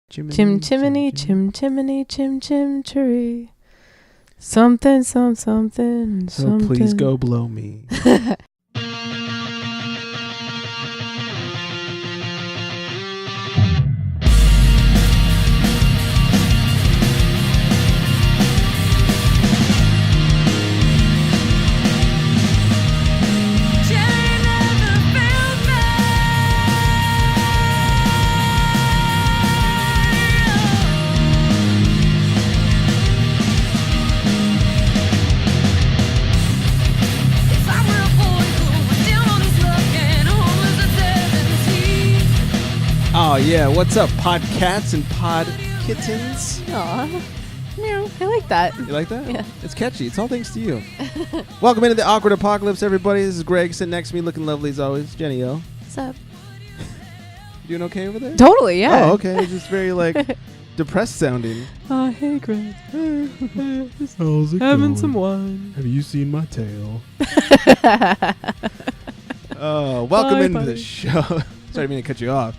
Chim chimney, chim chimney, chim chim tree. Something, something. So please go blow me. Oh yeah, what's up, pod cats and pod kittens? Aw, meow. I like that. You like that? Yeah. It's catchy. It's all thanks to you. Welcome into the Awkward Apocalypse, everybody. This is Greg sitting next to me, looking lovely as always. Jenny O. What's up? Doing okay over there? Totally, yeah. Oh, okay. It's just very depressed sounding. Oh, hey, Greg. How's it Having some wine. Have you seen my tail? Welcome Bye, into the buddy. show. Sorry, I didn't mean to cut you off.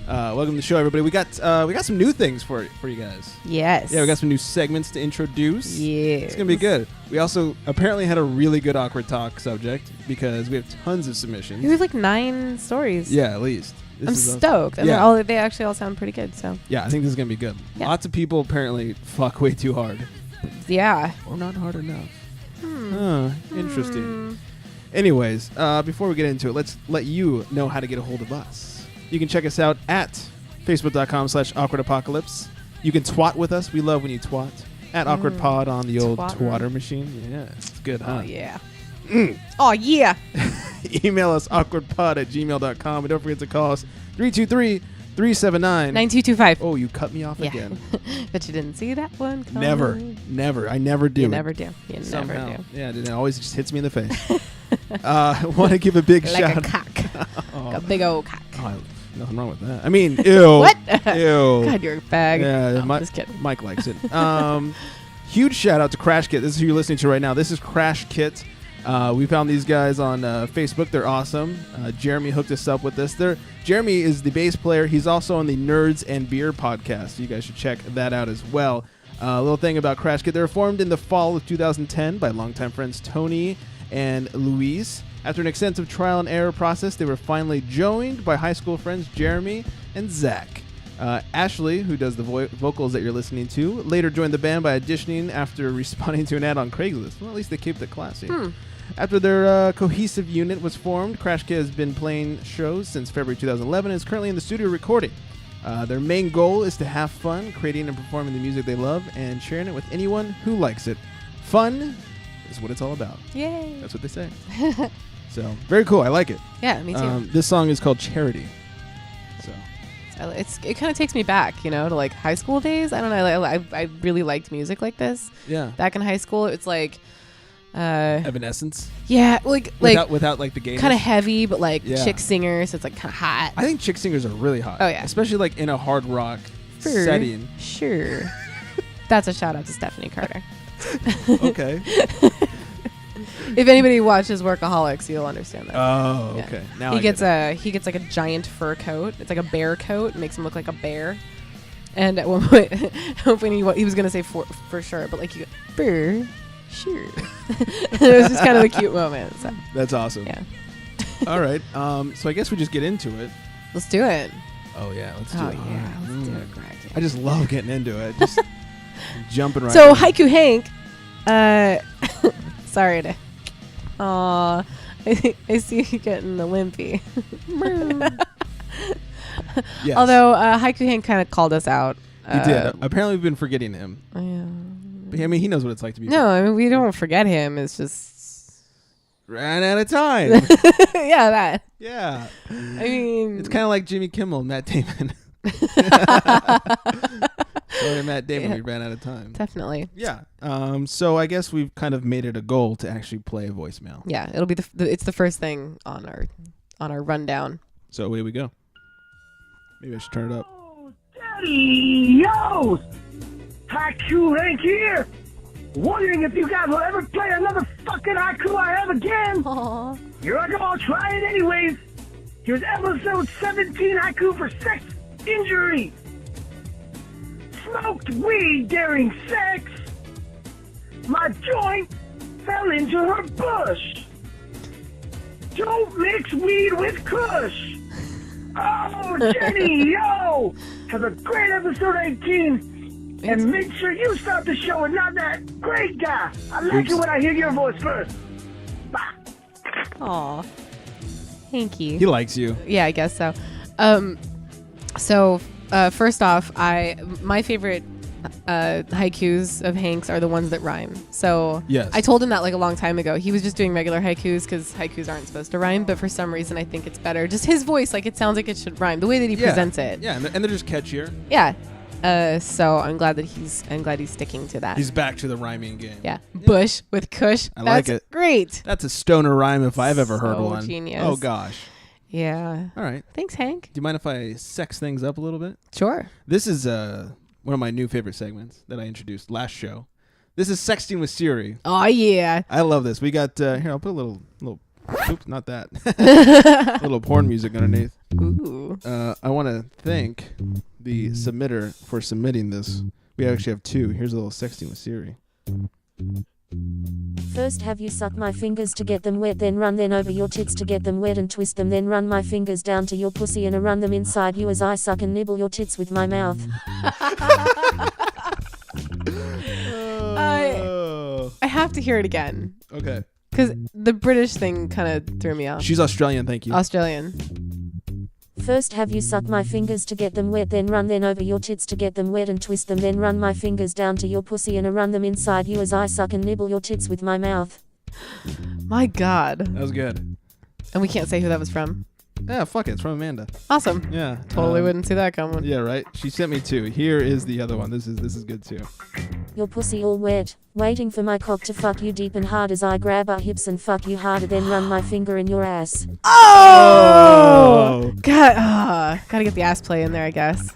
Welcome to the show, everybody. We got some new things for you guys. Yes. Yeah, we got some new segments to introduce. Yes. It's gonna be good. We also apparently had a really good awkward talk subject because we have tons of submissions. We have like 9 stories. Yeah, at least. This I'm is awesome. stoked. And Yeah. they actually all sound pretty good, so. Yeah, I think this is gonna be good. Yeah. Lots of people apparently fuck way too hard, Yeah. or not hard enough. Hmm. Interesting. Anyways, before we get into it, let's let you know how to get a hold of us. You can check us out at facebook.com/awkwardapocalypse. You can twat with us. We love when you twat. At awkwardpod on the old Twatter. twatter machine. Yeah, it's good, huh? Oh, yeah. Oh, yeah. Email us awkwardpod@gmail.com. And don't forget to call us 323-379. 9225. Oh, you cut me off Yeah. again. But you didn't see that one coming. Never. I never do. You it. never do. You Somehow. never do. Yeah, it always just hits me in the face. I want to give a big Like shout a cock. Oh. Like a big old cock. Oh, nothing wrong with that. I mean, ew. What? Ew. God, you're a fag. Yeah, No, just kidding. Mike likes it. Huge shout out to Crash Kit. This is who you're listening to right now. This is Crash Kit. We found these guys on Facebook. They're awesome. Jeremy hooked us up with this. Jeremy is the bass player. He's also on the Nerds and Beer podcast. You guys should check that out as well. A little thing about Crash Kit. They were formed in the fall of 2010 by longtime friends Tony and Louise. After an extensive trial and error process, they were finally joined by high school friends Jeremy and Zach. Ashley, who does the vocals that you're listening to, later joined the band by auditioning after responding to an ad on Craigslist. Well, at least they kept it classy. After their cohesive unit was formed, Crash Kit has been playing shows since February 2011 and is currently in the studio recording. Their main goal is to have fun, creating and performing the music they love, and sharing it with anyone who likes it. Fun is what it's all about. Yay. That's what they say. So, very cool. I like it. Yeah, me too. This song is called Charity. So, It kind of takes me back, to like high school days. I don't know. I really liked music like this. yeah. Back in high school, it's like, Evanescence. yeah, like Without the game. kind of heavy, but like Yeah. chick singer, so it's like kind of hot. I think chick singers are really hot. Oh, yeah. Especially like in a hard rock Sure. setting. Sure. That's a shout out to Stephanie Carter. Okay. If anybody watches Workaholics, you'll understand that. Oh, Yeah. okay. Now he I gets get he gets like a giant fur coat. It's like a bear coat. It makes him look like a bear. And at one point, he was gonna say for sure, but like you go, bear, sure. It was just kind of a cute moment. So it. That's awesome. yeah, All right. So I guess we just get into it. let's do it. Oh yeah, let's do Oh it. yeah, let's do it, Greg. I just love getting into it. Just jumping right. So in. Haiku Hank, sorry to. Aw, I see you getting the limpy. Yes. Although Haiku Hank kind of called us out. He did. Apparently, we've been forgetting him. Yeah. But I mean, he knows what it's like to be. No, I mean we don't forget him. It's just Ran out of time. yeah, that. Yeah. I mean, It's kind of like Jimmy Kimmel and Matt Damon. Sorry, Matt Damon, Yeah. we ran out of time. definitely. Yeah. So I guess we've kind of made it a goal to actually play a voicemail. Yeah, it'll be it's the first thing on our rundown. So away we go. Maybe I should turn it up. Daddy, yo! Haiku Hank here! Wondering if you guys will ever play another fucking haiku I have again? Aww. You're like, I'll try it anyways. Here's episode 17 haiku for sex injury. smoked weed during sex, my joint fell into her bush. Don't mix weed with kush. Oh, Jenny, yo! Have a great episode 18. And make sure you start the show and not that great guy. I like it when I hear your voice first. Bye. Aw. Hanky. He likes you. Yeah, I guess so. First off, my favorite haikus of Hank's are the ones that rhyme. So Yes. I told him that like a long time ago. He was just doing regular haikus because haikus aren't supposed to rhyme, but for some reason I think it's better. Just his voice, like it sounds like it should rhyme. The way that he presents it. Yeah, and they're just catchier. Yeah. So I'm glad he's sticking to that. He's back to the rhyming game. Yeah. Bush with Kush. I like That's it. great. That's a stoner rhyme if I've ever heard So one. genius. Oh gosh. Yeah. All right. Thanks, Hank. Do you mind if I sex things up a little bit? Sure. This is one of my new favorite segments that I introduced last show. This is Sexting with Siri. Oh yeah. I love this. We got here. I'll put a little. Oops, not that. A little porn music underneath. Ooh. I want to thank the submitter for submitting this. We actually have two. Here's a little Sexting with Siri. First have you suck my fingers to get them wet, then run then over your tits to get them wet and twist them, then run my fingers down to your pussy and run them inside you as I suck and nibble your tits with my mouth. I have to hear it again Okay. because the British thing kind of threw me off. She's Australian, thank you. Australian. First have you suck my fingers to get them wet, then run then over your tits to get them wet and twist them, then run my fingers down to your pussy and run them inside you as I suck and nibble your tits with my mouth. My God. That was good. And we can't say who that was from. Yeah, fuck it. It's from Amanda. Awesome. Yeah. Totally wouldn't see that coming. Yeah, right. She sent me two. Here is the other one. This is good too. Your pussy all wet, waiting for my cock to fuck you deep and hard as I grab our hips and fuck you harder, then run my finger in your ass. Oh! God. Gotta get the ass play in there, I guess.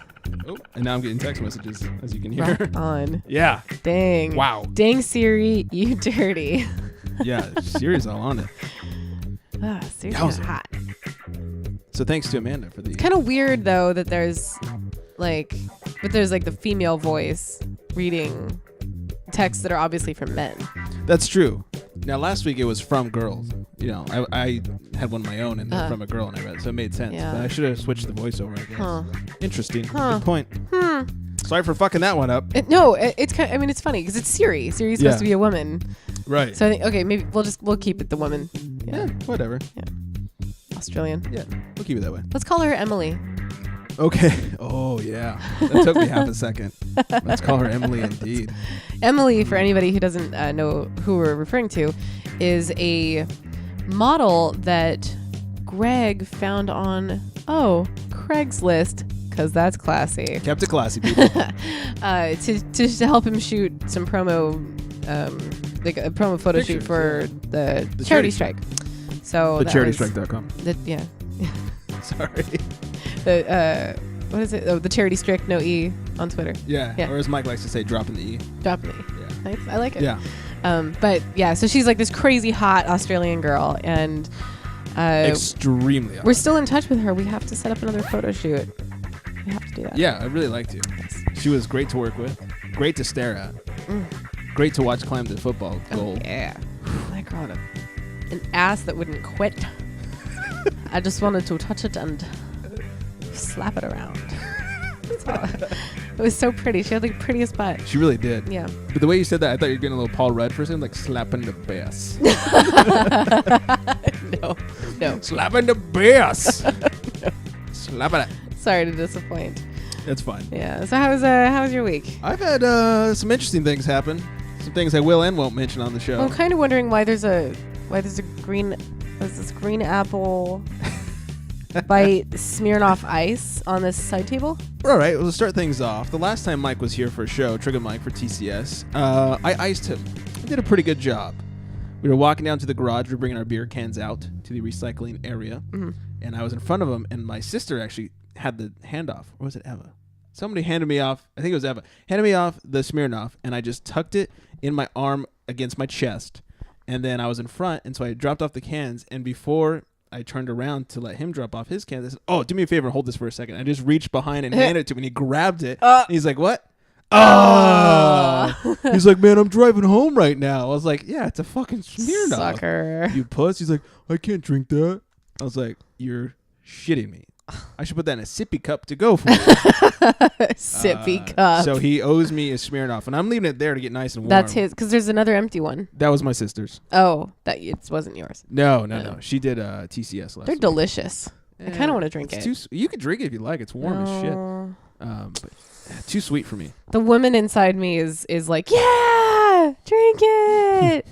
Oh, and now I'm getting text messages, as you can hear. Rock on. Yeah. Dang. Wow. Dang, Siri, you dirty. Yeah, Siri's all on it. Siri's Yowza. hot. So thanks to Amanda for the. Kind of weird though that there's like the female voice reading texts that are obviously from men. That's true. Now last week it was from girls. You know, I had one of my own and they're from a girl, and I read it, so it made sense. Yeah. But I should have switched the voiceover, I guess. Huh. Interesting. Huh. Good point. Sorry for fucking that one up. It's kind of, I mean, it's funny because it's Siri. Siri's supposed Yeah. to be a woman. Right. So I think, okay, maybe we'll keep it the woman. yeah, whatever. Australian. Yeah, we'll keep it that way. Let's call her Emily. Okay. Oh yeah, that took me half a second. Let's call her Emily indeed. Emily, for anybody who doesn't know who we're referring to, is a model that Greg found on Craigslist, because that's classy. Kept it classy, people. To help him shoot some promo, like a promo photo Pictures, shoot for the The charity charity strike. So that was- TheCharityStrike.com. Yeah. Sorry. What is it? Oh, the charity strike, no E on Twitter. Yeah. Yeah. Or as Mike likes to say, dropping the E. Drop me. Yeah. Nice. I like it. Yeah. But yeah, so she's like this crazy hot Australian girl, and Extremely. we're Awesome. still in touch with her. We have to set up another photo shoot. We have to do that. Yeah, I really liked you. She was great to work with. Great to stare at. Great to watch climb the football goal. Oh, yeah. That girl had an ass that wouldn't quit. I just wanted to touch it and slap it around. It was so pretty. She had the prettiest butt. She really did. Yeah. But the way you said that, I thought you were getting a little Paul Rudd for a second, like slapping the bass. No. Slapping the bass. Slapping it. Sorry to disappoint. That's fine. Yeah. So how was your week? I've had some interesting things happen. Some things I will and won't mention on the show. I'm kind of wondering why there's this green apple bite Smirnoff Ice on this side table. All right, we'll start things off. The last time Mike was here for a show, Trigger Mike for TCS, I iced him. I did a pretty good job. We were walking down to the garage. We were bringing our beer cans out to the recycling area. And I was in front of him, and my sister actually had the handoff. Or was it Eva? Somebody handed me off. I think it was Eva. Handed me off the Smirnoff, and I just tucked it in my arm against my chest. And then I was in front, and so I dropped off the cans. And before I turned around to let him drop off his cans, I said, "Oh, do me a favor and hold this for a second." I just reached behind and handed it to him, and he grabbed it. And he's like, "What?" He's like, man, I'm driving home right now. I was like, yeah, it's a fucking Smirnoff. Sucker. You puss. He's like, I can't drink that. I was like, you're shitting me. I should put that in a sippy cup to go for it. Sippy cup. So he owes me a Smirnoff, and I'm leaving it there to get nice and warm. That's his, because there's another empty one. That was my sister's. Oh, that it wasn't yours. No. She did TCS last They're week. delicious. I kind of want to drink it. You can drink it if you like. It's warm as shit. But too sweet for me. The woman inside me is like, yeah, drink it.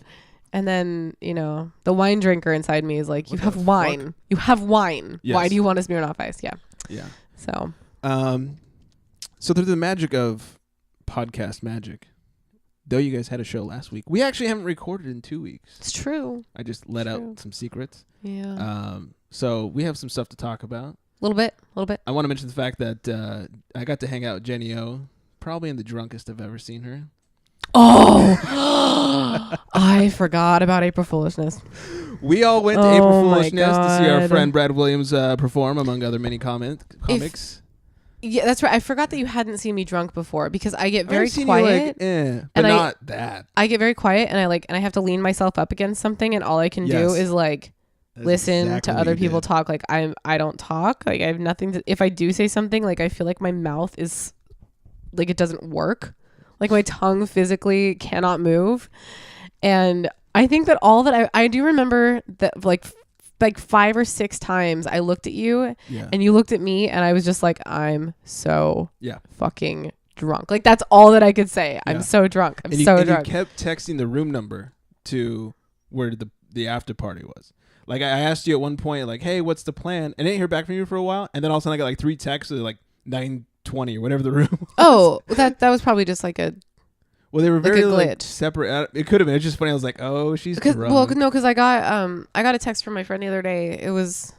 And then, the wine drinker inside me is like, you have wine. You have wine. Yes. Why do you want a Smirnoff Ice? Yeah. Yeah. So. So through the magic of podcast magic, though you guys had a show last week, we actually haven't recorded in 2 weeks. It's true. I just let out some secrets. Yeah. So we have some stuff to talk about. A little bit. I want to mention the fact that I got to hang out with Jenny O, probably in the drunkest I've ever seen her. Oh, I forgot about April Foolishness. We all went to April Foolishness to see our God. friend Brad Williams perform, among other many comics. Yeah, that's right. I forgot that you hadn't seen me drunk before because I get very I've seen quiet. You like, but and not that. I get very quiet and I have to lean myself up against something, and all I can do is like That's listen exactly to what other you people did. talk. Like I don't talk. Like I have nothing to. If I do say something, like I feel like my mouth is like it doesn't work. Like my tongue physically cannot move. And I think that all that I do remember that like 5 or 6 times I looked at you and you looked at me and I was just like, I'm so fucking drunk. Like that's all that I could say. I'm so drunk. I'm so drunk. You kept texting the room number to where the after party was. Like I asked you at one point, like, hey, what's the plan? And I didn't hear back from you for a while. And then all of a sudden I got like 3 texts at like 9:20 or whatever the room was. Oh, that was probably just like a well, they were very a like, glitch. separate. It could have been. It's just funny. I was like, oh, she's drunk. Well, no, because I got a text from my friend the other day. It was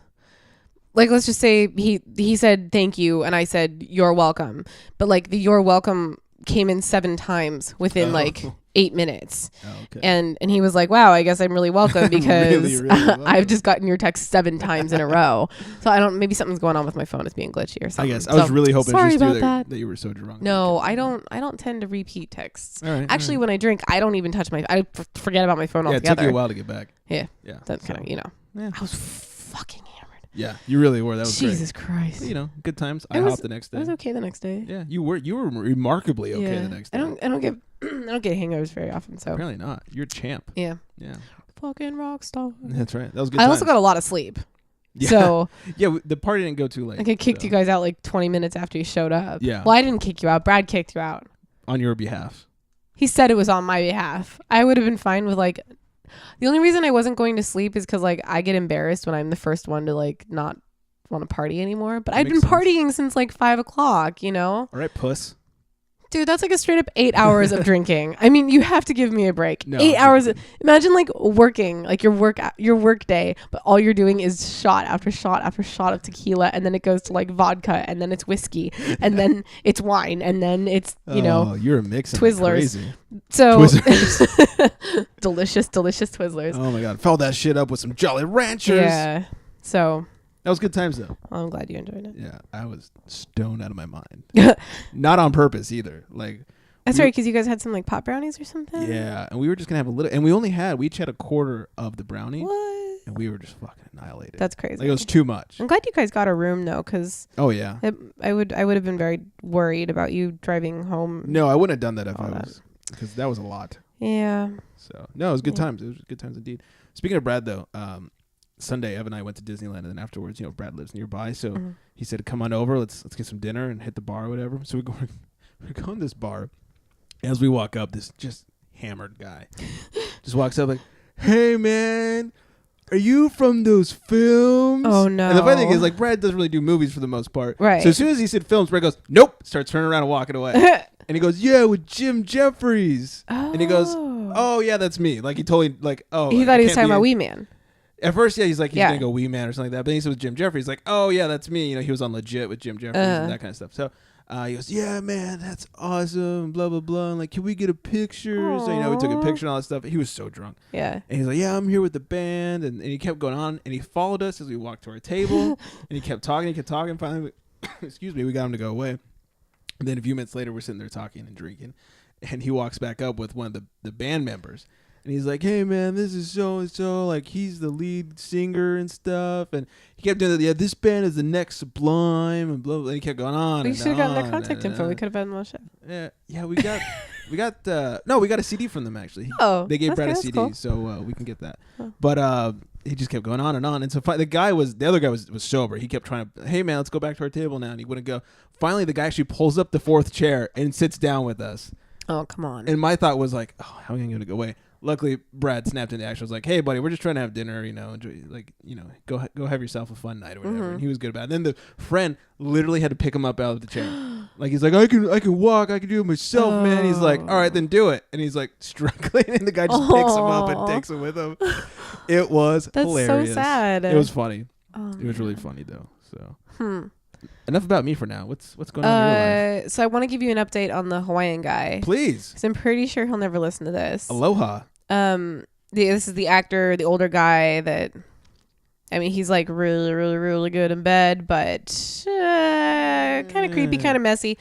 like, let's just say he said thank you, and I said you're welcome. But like the you're welcome came in 7 times within like 8 minutes. Oh, okay. And he was like, wow, I guess I'm really welcome because really welcome. I've just gotten your text 7 times in a row. So maybe something's going on with my phone. It's being glitchy or something. I guess I was really hoping sorry just about that you were so drunk. No, I don't tend to repeat texts. All right, Actually, when I drink, I don't even touch I forget about my phone yeah, altogether. it took you a while to get back. Yeah. That's kind of, Yeah. I was fucking hammered. Yeah, you really were. That was Jesus great. Christ. But, good times. I hopped the next day. I was okay the next day. Yeah, you were remarkably okay the next day. I don't get hangovers very often, so Apparently not. You're a champ. yeah. Yeah. Fucking rock star. That's right. That was good. I also got a lot of sleep. Yeah. So the party didn't go too late. I kicked you guys out like 20 minutes after you showed up. Yeah. Well, I didn't kick you out. Brad kicked you out. On your behalf. He said it was on my behalf. I would have been fine with like. The only reason I wasn't going to sleep is because like I get embarrassed when I'm the first one to like not want to party anymore. But I'd been makes sense. partying since like 5 o'clock. All right, puss. Dude, that's like a straight up 8 hours of drinking. I mean, you have to give me a break. No, 8 I'm hours. joking. Imagine like working, like your work day, but all you're doing is shot after shot after shot of tequila, and then it goes to like vodka, and then it's whiskey, and then it's wine, and then it's you're a mix of Twizzlers. crazy. so Twizzlers. delicious Twizzlers. Oh my god, followed that shit up with some Jolly Ranchers. Yeah. So That was good times though. I'm glad you enjoyed it. Yeah, I was stoned out of my mind. Not on purpose either. Like That's right, because you guys had some like pot brownies or something. yeah, and we were just gonna have a little, and we each had a quarter of the brownie, What? and we were just fucking annihilated. That's crazy. Like it was too much. I'm glad you guys got a room though, because Oh yeah. I would have been very worried about you driving home. No, I wouldn't have done that if All I that. was, because that was a lot. Yeah. So no, it was good Yeah. times. It was good times indeed. Speaking of Brad though, Sunday Evan and I went to Disneyland, and then afterwards, Brad lives nearby, so Mhm. he said, "Come on over, let's get some dinner and hit the bar or whatever." So we go to this bar. As we walk up, this just hammered guy just walks up like, "Hey man, are you from those films?" Oh, no. And the funny thing is, like, Brad doesn't really do movies for the most part, Right. So as soon as he said films, Brad goes, "Nope," starts turning around and walking away. And he goes, "Yeah, with Jim Jeffries." And he goes, "Oh yeah, that's me." Like he totally like, oh, He I thought he was can't talking be about in- Wee Man. At first, yeah, he's like, he's Yeah. gonna go Wee Man or something like that. But then he said with Jim Jeffries, like, "Oh yeah, that's me." He was on Legit with Jim Jeffries and that kind of stuff. So he goes, "Yeah, man, that's awesome." Blah blah blah. And like, can we get a picture? So we took a picture and all that stuff. He was so drunk. Yeah. And he's like, "Yeah, I'm here with the band," and he kept going on, and he followed us as we walked to our table, and he kept talking. Finally, excuse me, we got him to go away. And then a few minutes later, we're sitting there talking and drinking, and he walks back up with one of the band members. And he's like, hey, man, this is so-and-so. Like, he's the lead singer and stuff. And he kept doing that. Yeah, this band is the next Sublime and blah, blah. And he kept going on. We and should have gotten their on contact and info. on. We could have had them on the show. Yeah, we got a CD from them, actually. Oh, they gave that's Brad good, a that's CD, cool. so we can get that. Oh. But he just kept going on. And so the other guy was sober. He kept trying to, hey, man, let's go back to our table now. And he wouldn't go. Finally, the guy actually pulls up the fourth chair and sits down with us. Oh, come on. And my thought was like, oh, how are you going to go away? Luckily, Brad snapped into action. Was like, "Hey, buddy, we're just trying to have dinner. Enjoy, go have yourself a fun night or whatever." Mm-hmm. And he was good about it. And then the friend literally had to pick him up out of the chair. Like he's like, "I can walk. I can do it myself, man." He's like, "All right, then do it." And he's like struggling, and the guy just picks him up and takes him with him. It was That's hilarious. so sad. It was funny. Oh, It was really man. funny though. So enough about me for now. What's going on in your life? So I want to give you an update on the Hawaiian guy. Please, Because I'm pretty sure he'll never listen to this. aloha. This is the actor, the older guy that, I mean, he's like really, really, really good in bed, but kind of creepy, kind of messy.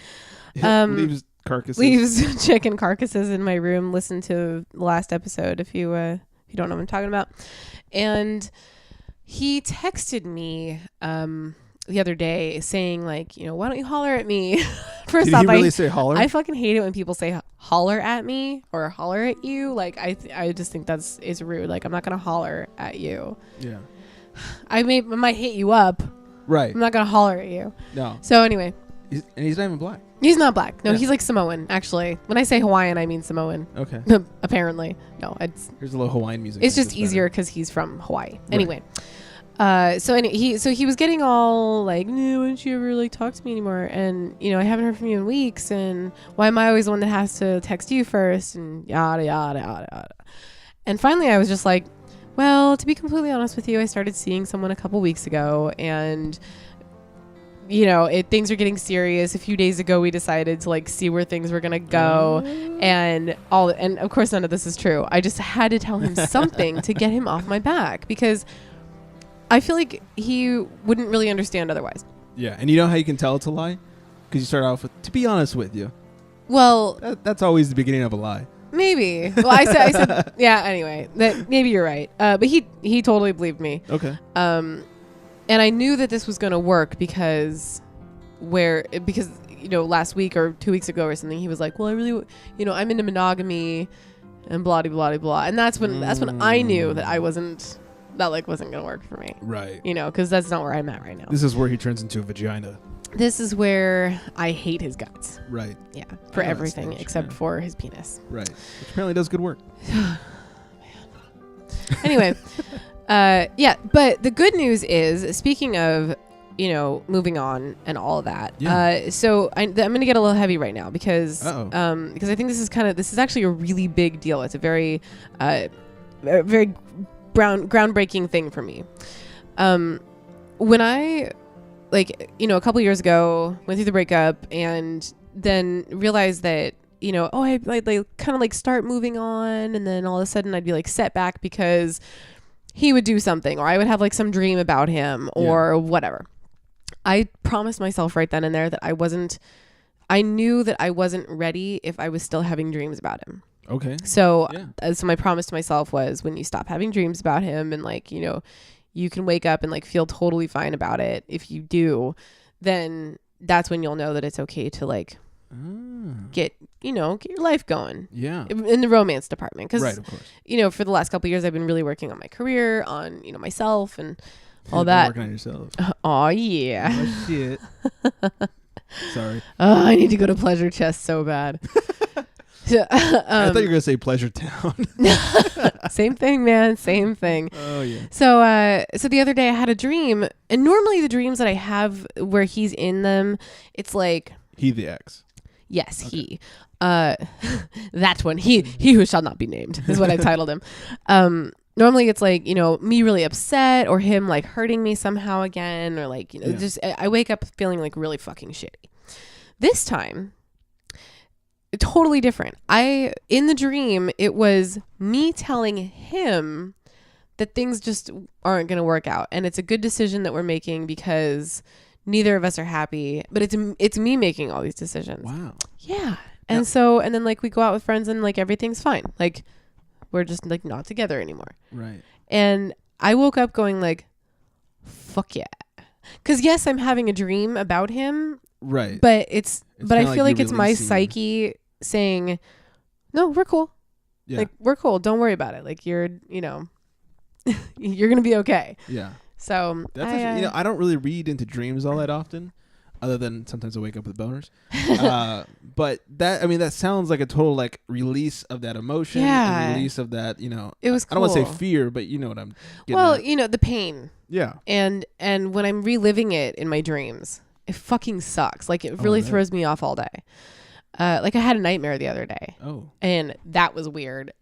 Leaves carcasses. Leaves chicken carcasses in my room. Listen to the last episode if you don't know what I'm talking about. And he texted me the other day saying like, why don't you holler at me? First Did off, he really say holler? I fucking hate it when people say holler at me or holler at you. Like I just think it's rude. Like I'm not gonna holler at you. Yeah. I might hit you up. Right. I'm not gonna holler at you. No. So anyway, And he's not even black. he's not black. No, Yeah. he's like Samoan. Actually, when I say Hawaiian, I mean Samoan. Okay. Apparently, no. Here's a little Hawaiian music. It's Makes just this easier because he's from Hawaii. Anyway. He was getting all like, no, why don't you ever like talk to me anymore? And I haven't heard from you in weeks, and why am I always the one that has to text you first? And yada yada yada yada. And finally, I was just like, well, to be completely honest with you, I started seeing someone a couple weeks ago, and things are getting serious. A few days ago, we decided to like see where things were gonna go, and of course, none of this is true. I just had to tell him something to get him off my back because I feel like he wouldn't really understand otherwise. Yeah, and you know how you can tell it's a lie? Because you start off with, to be honest with you. Well, That's always the beginning of a lie. maybe. Well, I said, yeah. Anyway, that maybe you're right. But he totally believed me. Okay. And I knew that this was gonna work because last week or 2 weeks ago or something, he was like, well, I really, I'm into monogamy, and blah blah blah blah, and that's when I knew that wasn't gonna work for me. Right. Because that's not where I'm at right now. This is where he turns into a vagina. This is where I hate his guts. Right. Yeah, for Oh, that's everything strange, except yeah. for his penis. Right. Which apparently does good work. Anyway, but the good news is, speaking of, moving on and all of that. Yeah. So I'm going to get a little heavy right now because Uh-oh. because I think this is actually a really big deal. It's a very very groundbreaking thing for me. When I a couple years ago went through the breakup and then realized that I kind of like start moving on, and then all of a sudden I'd be like set back because he would do something, or I would have like some dream about him or whatever. I promised myself right then and there that I knew that I wasn't ready if I was still having dreams about him. Okay. So, Yeah. so my promise to myself was, when you stop having dreams about him and you can wake up and like feel totally fine about it. If you do, then that's when you'll know that it's okay to like get your life going. Yeah. In the romance department. Because, Right, of course. for the last couple of years, I've been really working on my career, on, myself and all You've been that. Working on yourself. Oh, yeah. Oh, shit. Sorry. Oh, I need to go to Pleasure Chest so bad. I thought you were going to say Pleasure Town. Same thing, man. Same thing. Oh, yeah. So the other day I had a dream, and normally the dreams that I have where he's in them, it's like, He the ex. yes, he, that one, he who shall not be named is what I titled him. Normally it's like, me really upset, or him like hurting me somehow again, or like, Yeah. just, I wake up feeling like really fucking shitty. This time, totally different. In the dream, it was me telling him that things just aren't going to work out, and it's a good decision that we're making because neither of us are happy, but it's me making all these decisions. Wow. Yeah. And and then like we go out with friends and like everything's fine. Like we're just like not together anymore. Right. And I woke up going like, fuck yeah. Cause yes, I'm having a dream about him. Right. But but I kinda feel like you're it's my releasing- psyche saying, no, we're cool. Yeah. Like we're cool. Don't worry about it. Like you're going to be okay. Yeah. So That's actually, I don't really read into dreams all that often, other than sometimes I wake up with boners. But that sounds like a total like release of that emotion, Yeah. and release of that, it was I don't want to cool. say fear, but you know what I'm getting Well, at. the pain. Yeah. And when I'm reliving it in my dreams, it fucking sucks. Like it really I bet. throws me off all day. Like I had a nightmare the other day, Oh. and that was weird.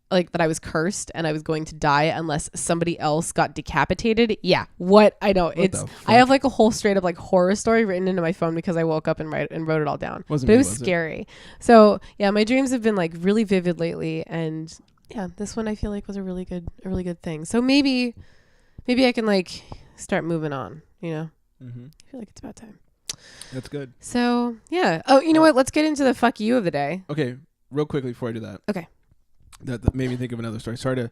Like that I was cursed and I was going to die unless somebody else got decapitated. Yeah, what I know. What the fuck? I have like a whole straight up like horror story written into my phone because I woke up and wrote it all down. Wasn't But me, it was was it? scary. So yeah, my dreams have been like really vivid lately, and yeah, this one I feel like was a really good thing. So maybe I can like start moving on. Mm-hmm. I feel like it's about time. That's good. So yeah. Oh, you know what? Let's get into the fuck you of the day. Okay, real quickly before I do that. Okay. That made me think of another story. Sorry to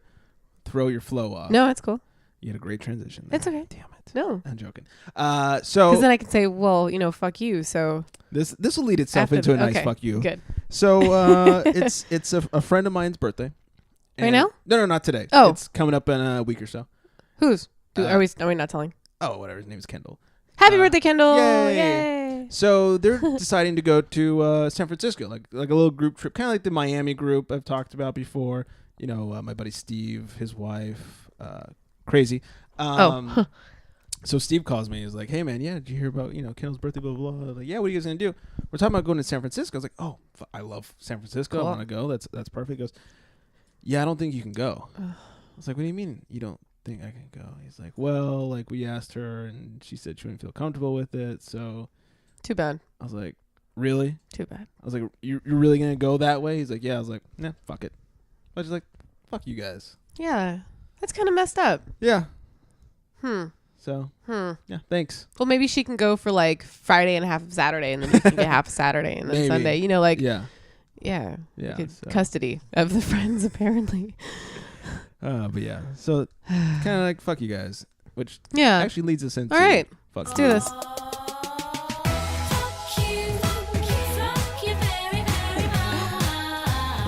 throw your flow off. No, it's cool. You had a great transition there. It's okay. Damn it. No. I'm joking. Because So then I can say, well, fuck you. So this will lead itself after into a nice okay, fuck you. Good. So it's a friend of mine's birthday. Right now? No, not today. Oh. It's coming up in a week or so. Who's? Uh, are we not telling? Oh, whatever. His name is Kendall. Happy birthday, Kendall! yay. Yay! So they're deciding to go to San Francisco, like a little group trip, kind of like the Miami group I've talked about before. My buddy Steve, his wife, crazy. So Steve calls me. He's like, "Hey man, yeah, did you hear about Kendall's birthday? Blah blah blah." Like, yeah, what are you guys gonna do? We're talking about going to San Francisco. I was like, "Oh, I love San Francisco. Cool. I want to go. That's perfect." He goes, "Yeah, I don't think you can go." I was like, "What do you mean you don't think I can go?" He's like, "Well, like we asked her and she said she wouldn't feel comfortable with it." So Too bad. I was like, "Really?" Too bad. I was like, "You're really gonna go that way?" He's like, "Yeah." I was like, "Nah, fuck it." I was just like, "Fuck you guys." Yeah. That's kind of messed up. Yeah. Hmm. So yeah, thanks. Well, maybe she can go for like Friday and half of Saturday, and then you can get half of Saturday, and then Maybe. Sunday. Yeah. Yeah. Yeah. Like So. custody of the friends, apparently. But yeah, so kind of like fuck you guys, which Yeah. actually leads us into All right. fuck Let's you. do this.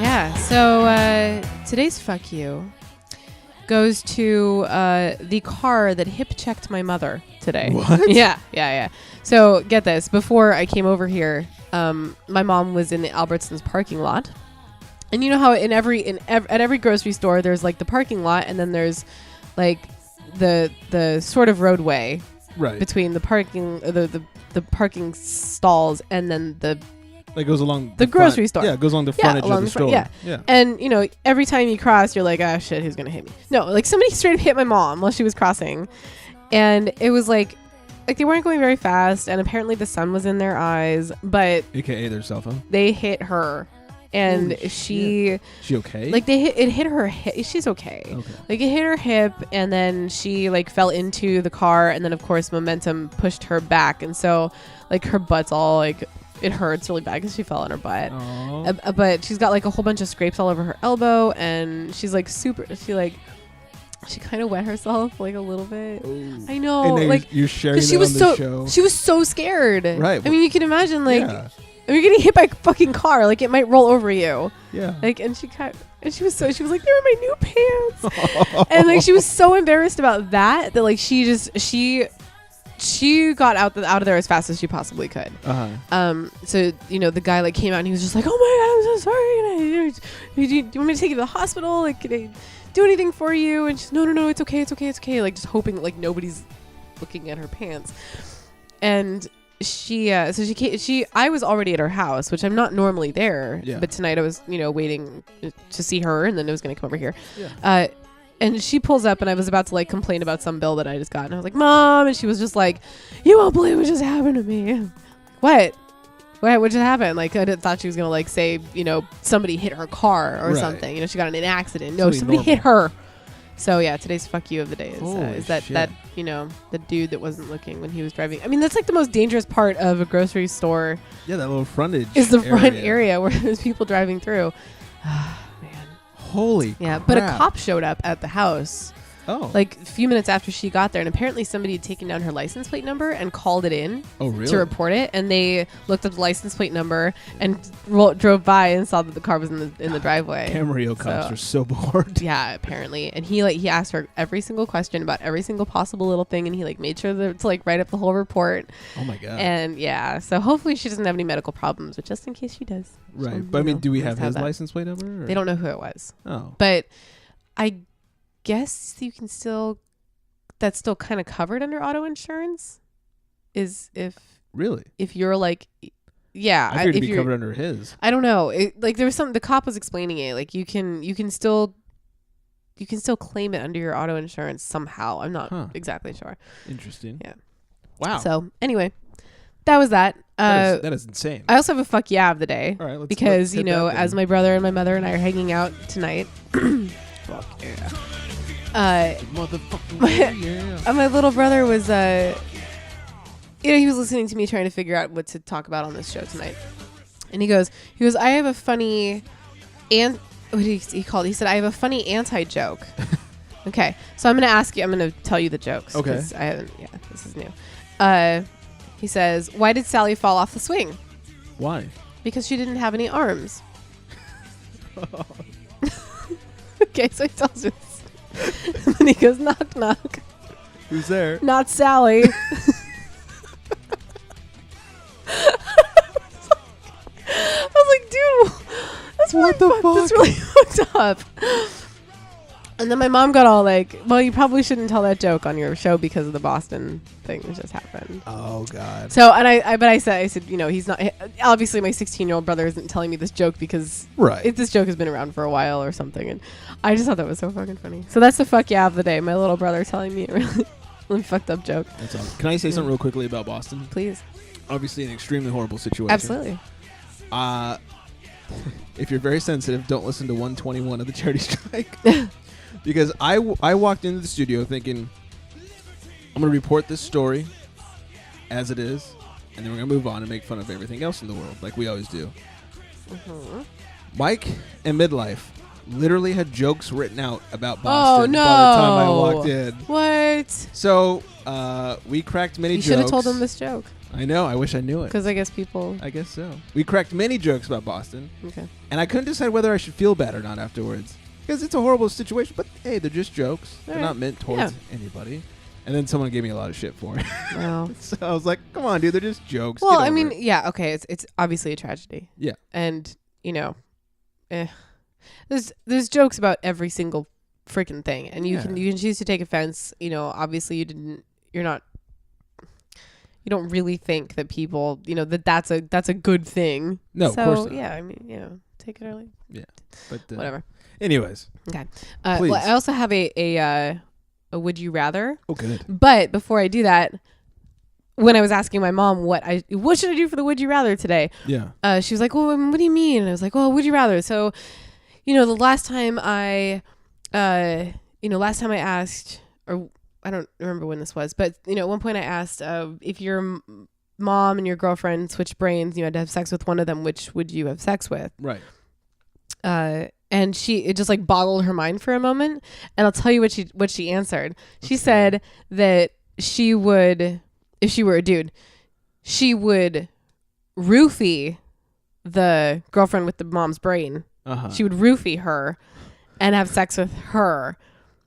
Yeah. So today's fuck you goes to the car that hip checked my mother today. What? Yeah. So get this. Before I came over here, my mom was in the Albertsons parking lot, and you know how at every grocery store there's like the parking lot, and then there's like the sort of roadway Right. between the parking the parking stalls and then the Like goes along The front- grocery store. Yeah, it goes along the frontage along of the the front, store. yeah. And every time you cross, you're like, ah, shit, who's gonna hit me? No, like somebody straight up hit my mom while she was crossing, and it was like they weren't going very fast, and apparently the sun was in their eyes, but AKA their cell phone. they hit her, and Holy she She okay? like it hit her hip. She's okay. Okay. Like it hit her hip, and then she like fell into the car, and then of course momentum pushed her back, and so like her butt's all like it hurts really bad because she fell on her butt. Aw. But she's got like a whole bunch of scrapes all over her elbow, and she's like she kind of wet herself like a little bit. Ooh. I know, And then like you're sharing because she it was on the show. she was so scared. Right. I mean, you can imagine like Yeah. you're getting hit by a fucking car, like it might roll over you. Yeah. Like, and she was like, they were my new pants, and like she was so embarrassed about that like she got out of there as fast as she possibly could. So the guy like came out and he was just like, oh my god, I'm so sorry. Do you want me to take you to the hospital? Like, can I do anything for you? And she's no, it's okay. Like just hoping like nobody's looking at her pants. And I was already at her house, which I'm not normally there. Yeah. But tonight I was waiting to see her, and then I was going to come over here. Yeah. And she pulls up, and I was about to like complain about some bill that I just got, and I was like, Mom, and she was just like, you won't believe what just happened to me. What just happened? Like I thought she was gonna like say somebody hit her car or Right. something. She got in an accident. No, Something somebody hit normal. her. So yeah, today's fuck you of the day is Holy that shit. the dude that wasn't looking when he was driving. I mean, that's like the most dangerous part of a grocery store Yeah, that little frontage is the front area where there's people driving through. Man. Holy Yeah, but a crap. cop showed up at the house Oh. like a few minutes after she got there, and apparently somebody had taken down her license plate number and called it in Oh, really? to report it, and they looked up the license plate number and drove by and saw that the car was in the driveway. Camarillo cops So- are so bored. Yeah, apparently. And he asked her every single question about every single possible little thing, and he like made sure to like write up the whole report. Oh my god. And yeah, so hopefully she doesn't have any medical problems, but just in case she does. Right. she'll, But I you mean, know, do we nice have to his that. license plate number? Or? They don't know who it was. Oh. But I guess you can still, that's still kind of covered under auto insurance, is Really? if you're like, yeah, I figured if it'd be you're, covered under his. I don't know. Like there was something the cop was explaining it. Like you can still claim it under your auto insurance somehow. I'm not exactly sure. Interesting. Yeah. Wow. So anyway, that was that. That is insane. I also have a fuck yeah of the day. All right, Because, let's hit that as then. my brother and my mother and I are hanging out tonight. Fuck yeah. Motherfucking yeah. My little brother was, he was listening to me trying to figure out what to talk about on this show tonight. And he goes, I have a funny, what did he called? He said, I have a funny anti-joke. Okay. So I'm going to tell you the jokes. Okay. 'Cause I haven't, this is new. He says, why did Sally fall off the swing? Why? Because she didn't have any arms. Okay, so he tells us. And then he goes, knock, knock. Who's there? Not Sally. I was like, dude, that's really What the fuck? That's really fucked up. And then my mom got all like, well, you probably shouldn't tell that joke on your show because of the Boston thing that just happened. Oh god. So, and I said, he's not, obviously my 16-year-old brother isn't telling me this joke because Right. this joke has been around for a while or something. And I just thought that was so fucking funny. So that's the fuck yeah of the day. My little brother telling me a really fucked up joke. That's awesome. Can I say something real quickly about Boston? Please. Obviously an extremely horrible situation. Absolutely. If you're very sensitive, don't listen to 121 of the charity strike. Because I walked into the studio thinking, I'm going to report this story as it is, and then we're going to move on and make fun of everything else in the world, like we always do. Mm-hmm. Mike and Midlife literally had jokes written out about Oh, Boston no. by the time I walked in. What? So we cracked many You jokes. should have told them this joke. I know. I wish I knew it. Because I guess people. I guess so. We cracked many jokes about Boston, Okay. and I couldn't decide whether I should feel bad or not afterwards. Because it's a horrible situation, but hey, they're just jokes. They're Right. not meant towards anybody. And then someone gave me a lot of shit for it. Wow. So I was like, come on, dude, they're just jokes. Well, Get I over mean, it. yeah, okay. It's obviously a tragedy. Yeah. And, there's jokes about every single freaking thing. And you Yeah. can choose to take offense. Obviously you don't really think that people, that's a good thing. No, so, of course not. yeah, I mean, take it early. But Whatever. anyways. Okay. Please. Well, I also have a would you rather. Oh, good. But before I do that, when I was asking my mom what should I do for the would you rather today, Yeah. she was like, well, what do you mean? And I was like, well, would you rather? So, the last time I asked, or I don't remember when this was, but, at one point I asked if your mom and your girlfriend switched brains, you had to have sex with one of them, which would you have sex with? Right. And it just like boggled her mind for a moment. And I'll tell you what she answered. She said that she would, if she were a dude, she would roofie the girlfriend with the mom's brain. Uh-huh. She would roofie her and have sex with her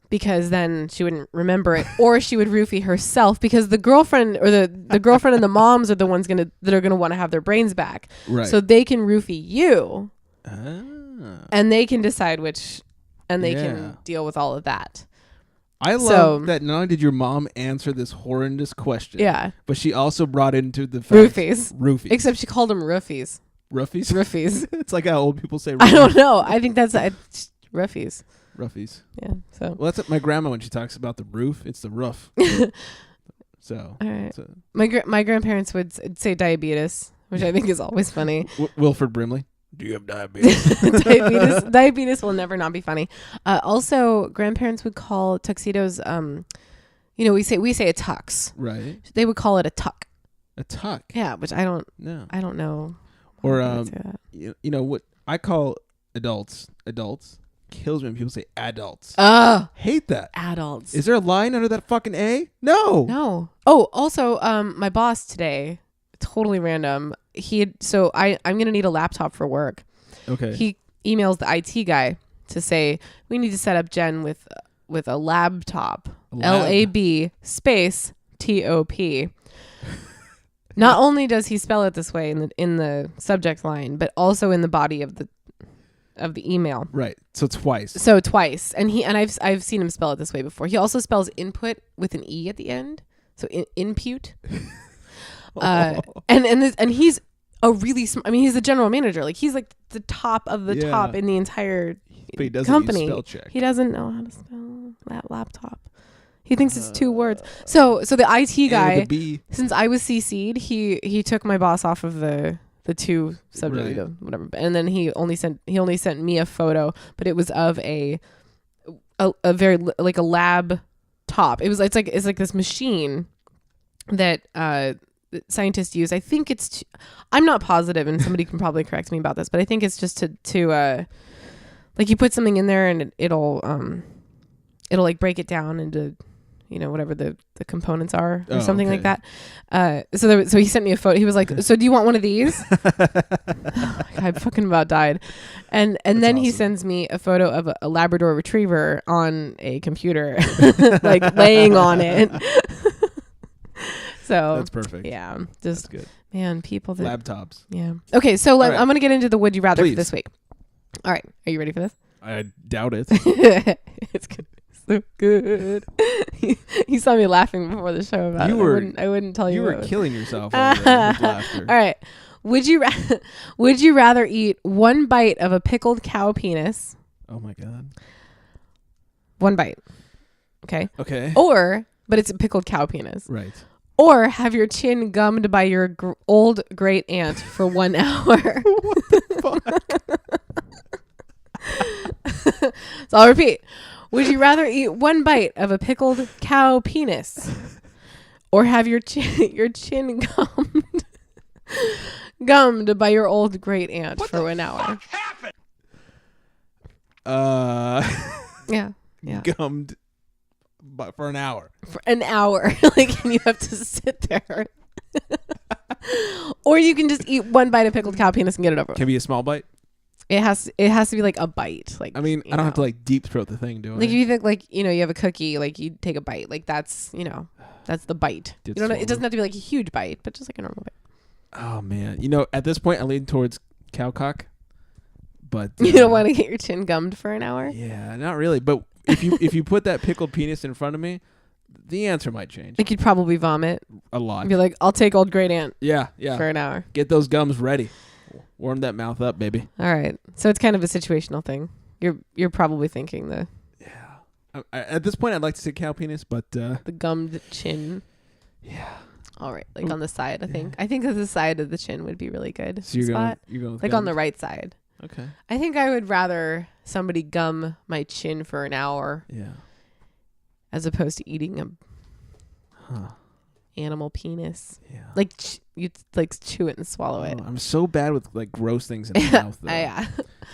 because then she wouldn't remember it. Or she would roofie herself because the girlfriend or the girlfriend and the moms are the ones that are gonna want to have their brains back. Right. So they can roofie you. Ah. And they can decide which, and they Yeah. can deal with all of that. I love that not only did your mom answer this horrendous question, Yeah. but she also brought into the fact Roofies. Roofies. Except she called them roofies. Roofies? Roofies. It's like how old people say I don't know. I think that's roofies. Roofies. Yeah. So. Well, that's what my grandma, when she talks about the roof, it's the roof. So. All right. So My grandparents would say diabetes, which I think is always funny. Wilford Brimley. Do you have diabetes? Diabetes will never not be funny. Also, grandparents would call tuxedos, we say a tux. Right. They would call it a tuck. A tuck. Yeah, which I don't No. know. Or why they would say that. you know what I call adults kills me when people say adults. Hate that. Adults. Is there a line under that fucking A? No. No. Oh, also, my boss today, totally random. I'm gonna need a laptop for work. Okay. He emails the IT guy to say we need to set up Jen with a laptop. LAB space TOP. Not only does he spell it this way in the subject line, but also in the body of the email. Right. So twice. So twice, and I've seen him spell it this way before. He also spells input with an E at the end, so input. And he's a really he's the general manager. Like he's like the top of the top in the entire But he doesn't company. use spell check. He doesn't know how to spell laptop. He thinks it's 2 words. So the IT guy, with a B. since I was CC'd, he took my boss off of the 2 subject, Right. whatever, and then he only sent me a photo, but it was of a very like a lab top. It's like this machine that scientists use. I think it's I'm not positive, and somebody can probably correct me about this, but I think it's just to like you put something in there and it'll like break it down into whatever the components are or something like that. So he sent me a photo. He was like, so do you want one of these? I fucking about died. And then he sends me a photo of a Labrador retriever on a computer, like laying on it. So That's perfect. yeah, That's just good. man, people that Laptops. yeah. Okay, so All right. I'm gonna get into the would you rather Please. for this week. All right, are you ready for this? I doubt it. It's good. So good. You saw me laughing before the show about it. I wouldn't tell you. You what were it was. killing yourself over there with laughter. All right. Would you rather eat 1 bite of a pickled cow penis? Oh my god. 1 bite. Okay. Okay. But it's a pickled cow penis. Right. Or have your chin gummed by your old great aunt for 1 hour. So I'll repeat. Would you rather eat 1 bite of a pickled cow penis, or have your chin gummed by your old great aunt for 1 hour? Yeah. Gummed, but for an hour. For an hour, like, and you have to sit there. Or you can just eat 1 bite of pickled cow penis and get it over with. Can be a small bite. It has to be like a bite. Like, I mean, I don't have to like deep throat the thing, do I? like if you think like you have a cookie, like you take a bite, like that's that's the bite. Did You don't know, it swallow. doesn't have to be like a huge bite, but just like a normal bite. Oh man, at this point I lean towards cowcock, but You don't want to get your chin gummed for an hour. Yeah, not really. But if you put that pickled penis in front of me, the answer might change Like you'd probably vomit a lot. and be like, "I'll take old great aunt Yeah. for an hour." Get those gums ready. Warm that mouth up, baby. All right, so it's kind of a situational thing. You're probably thinking the At this point, I'd like to say cow penis, but gummed chin. yeah. All right, like on the side. I think that the side of the chin would be really good. So you're spot. going with Like on the gums? right side. Okay. I think I would rather somebody gum my chin for an hour Yeah. as opposed to eating a Huh. animal penis. Yeah. Like you'd like chew it and swallow it. Oh, I'm so bad with like gross things in the mouth. Though. Yeah.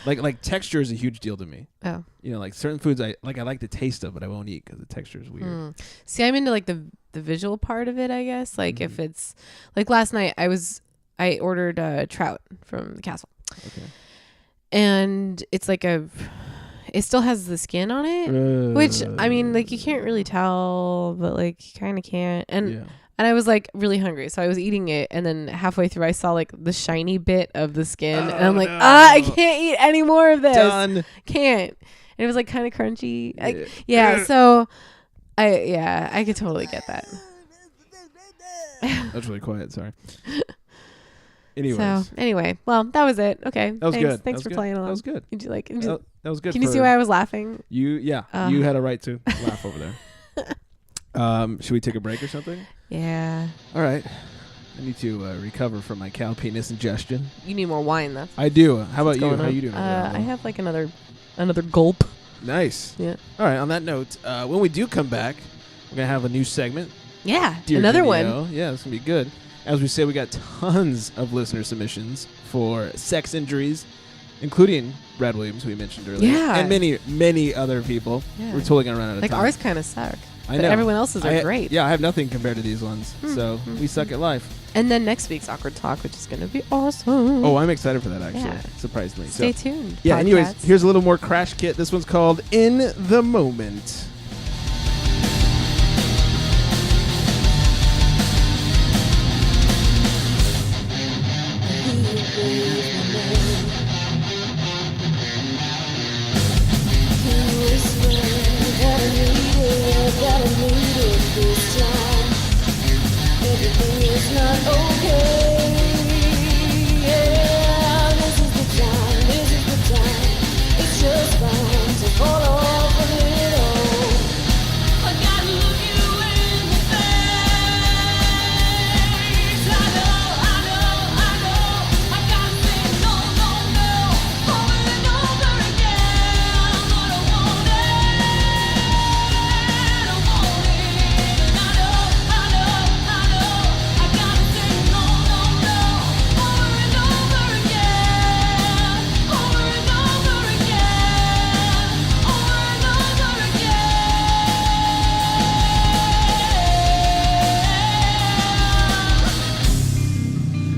Like texture is a huge deal to me. Oh. Like certain foods I like the taste of, but I won't eat because the texture is weird. See, I'm into like the visual part of it, I guess. Like if it's like last night I ordered trout from the castle. Okay. And it's like it still has the skin on it, which I mean, like you can't really tell, but like you kind of can't. And I was like really hungry, so I was eating it, and then halfway through I saw like the shiny bit of the skin, and I'm like, I can't eat any more of this. Done. Can't. And it was like kind of crunchy. So I could totally get that. That's really quiet. Sorry. Anyways, So anyway, well, that was it. Okay. that was Thanks. good. Thanks for playing along. That was good. Did you like? That was good. Can you see why I was laughing? You had a right to laugh over there. Should we take a break or something? Yeah. All right. I need to recover from my cow penis ingestion. You need more wine, though. I do. How about you? going How on. you doing? I have like another gulp. Nice. Yeah. All right. On that note, when we do come back, We're going to have a new segment. Yeah, Dear another Jenny one. O. Yeah, it's going to be good. As we say, we got tons of listener submissions for sex injuries, including Brad Williams, who we mentioned earlier. Yeah. And many, many other people. Yeah. We're totally going to run out of Like time. ours kind of suck. I But know. everyone else's are great. Yeah, I have nothing compared to these ones. So we suck at life. And then next week's Awkward Talk, which is going to be awesome. Oh, I'm excited for that, actually. Yeah. Surprisingly. Stay So, tuned. yeah, anyways, Podcats. here's a little more Crash Kit. This one's called In the Moment.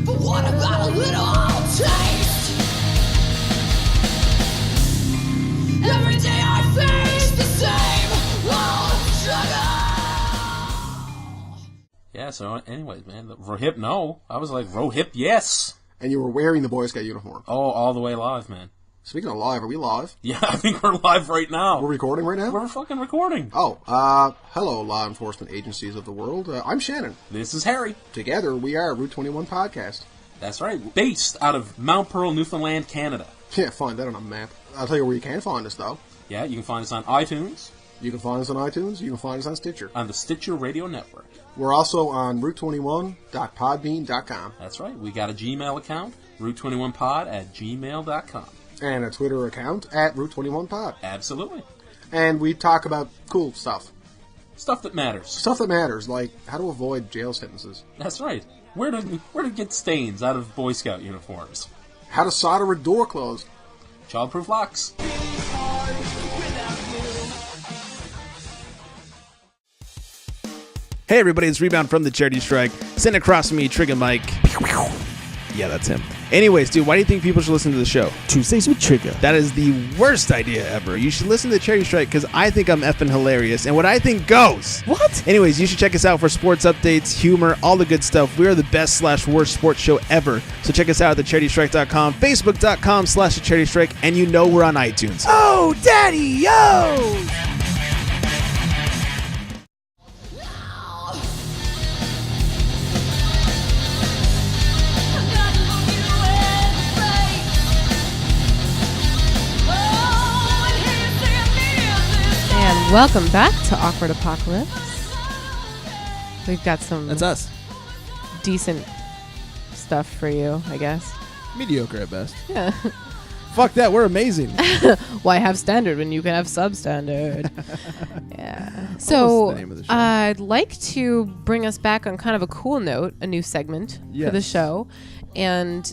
What about a little taste? Every day I face the same old struggle. Yeah, so anyways, man, the Rohip, no. I was like, Rohip, yes. And you were wearing the Boy Scout uniform. Oh, all the way live, man. Speaking of live, are we live? Yeah, I think we're live right now. We're recording right now? We're fucking recording. Oh, hello, law enforcement agencies of the world. I'm Shannon. This is Harry. Together, we are Route 21 Podcast. That's right. Based out of Mount Pearl, Newfoundland, Canada. Can't find that on a map. I'll tell you where you can find us, though. Yeah, you can find us on iTunes, You can find us on iTunes. You can find us on Stitcher. on the Stitcher Radio Network. We're also on Route21.podbean.com That's right. We got a Gmail account, route21pod@gmail.com. and a Twitter account at Route21Pod. Absolutely. And we talk about cool stuff. Stuff that matters. Stuff that matters, like how to avoid jail sentences, That's right. Where to get stains out of Boy Scout uniforms. how to solder a door closed. Childproof locks. Hey everybody, it's Rebound from the Charity Strike. Send across from me, Trig and Mike. Yeah, that's him. Anyways, dude, why do you think people should listen to the show? Tuesdays with Trigger. That is the worst idea ever. You should listen to the Charity Strike because I think I'm effing hilarious, and what I think goes. What? Anyways, you should check us out for sports updates, humor, all the good stuff. We are the best/worst sports show ever. So check us out at thecharitystrike.com, facebook.com/thecharitystrike, and you know we're on iTunes. Oh, Daddy, yo! And welcome back to Awkward Apocalypse. We've got some That's us. decent stuff for you, I guess. Mediocre at best. Yeah. Fuck that, we're amazing. Why have standard when you can have substandard? Yeah. So the name of the show. I'd like to bring us back on kind of a cool note, a new segment for the Yes. show. And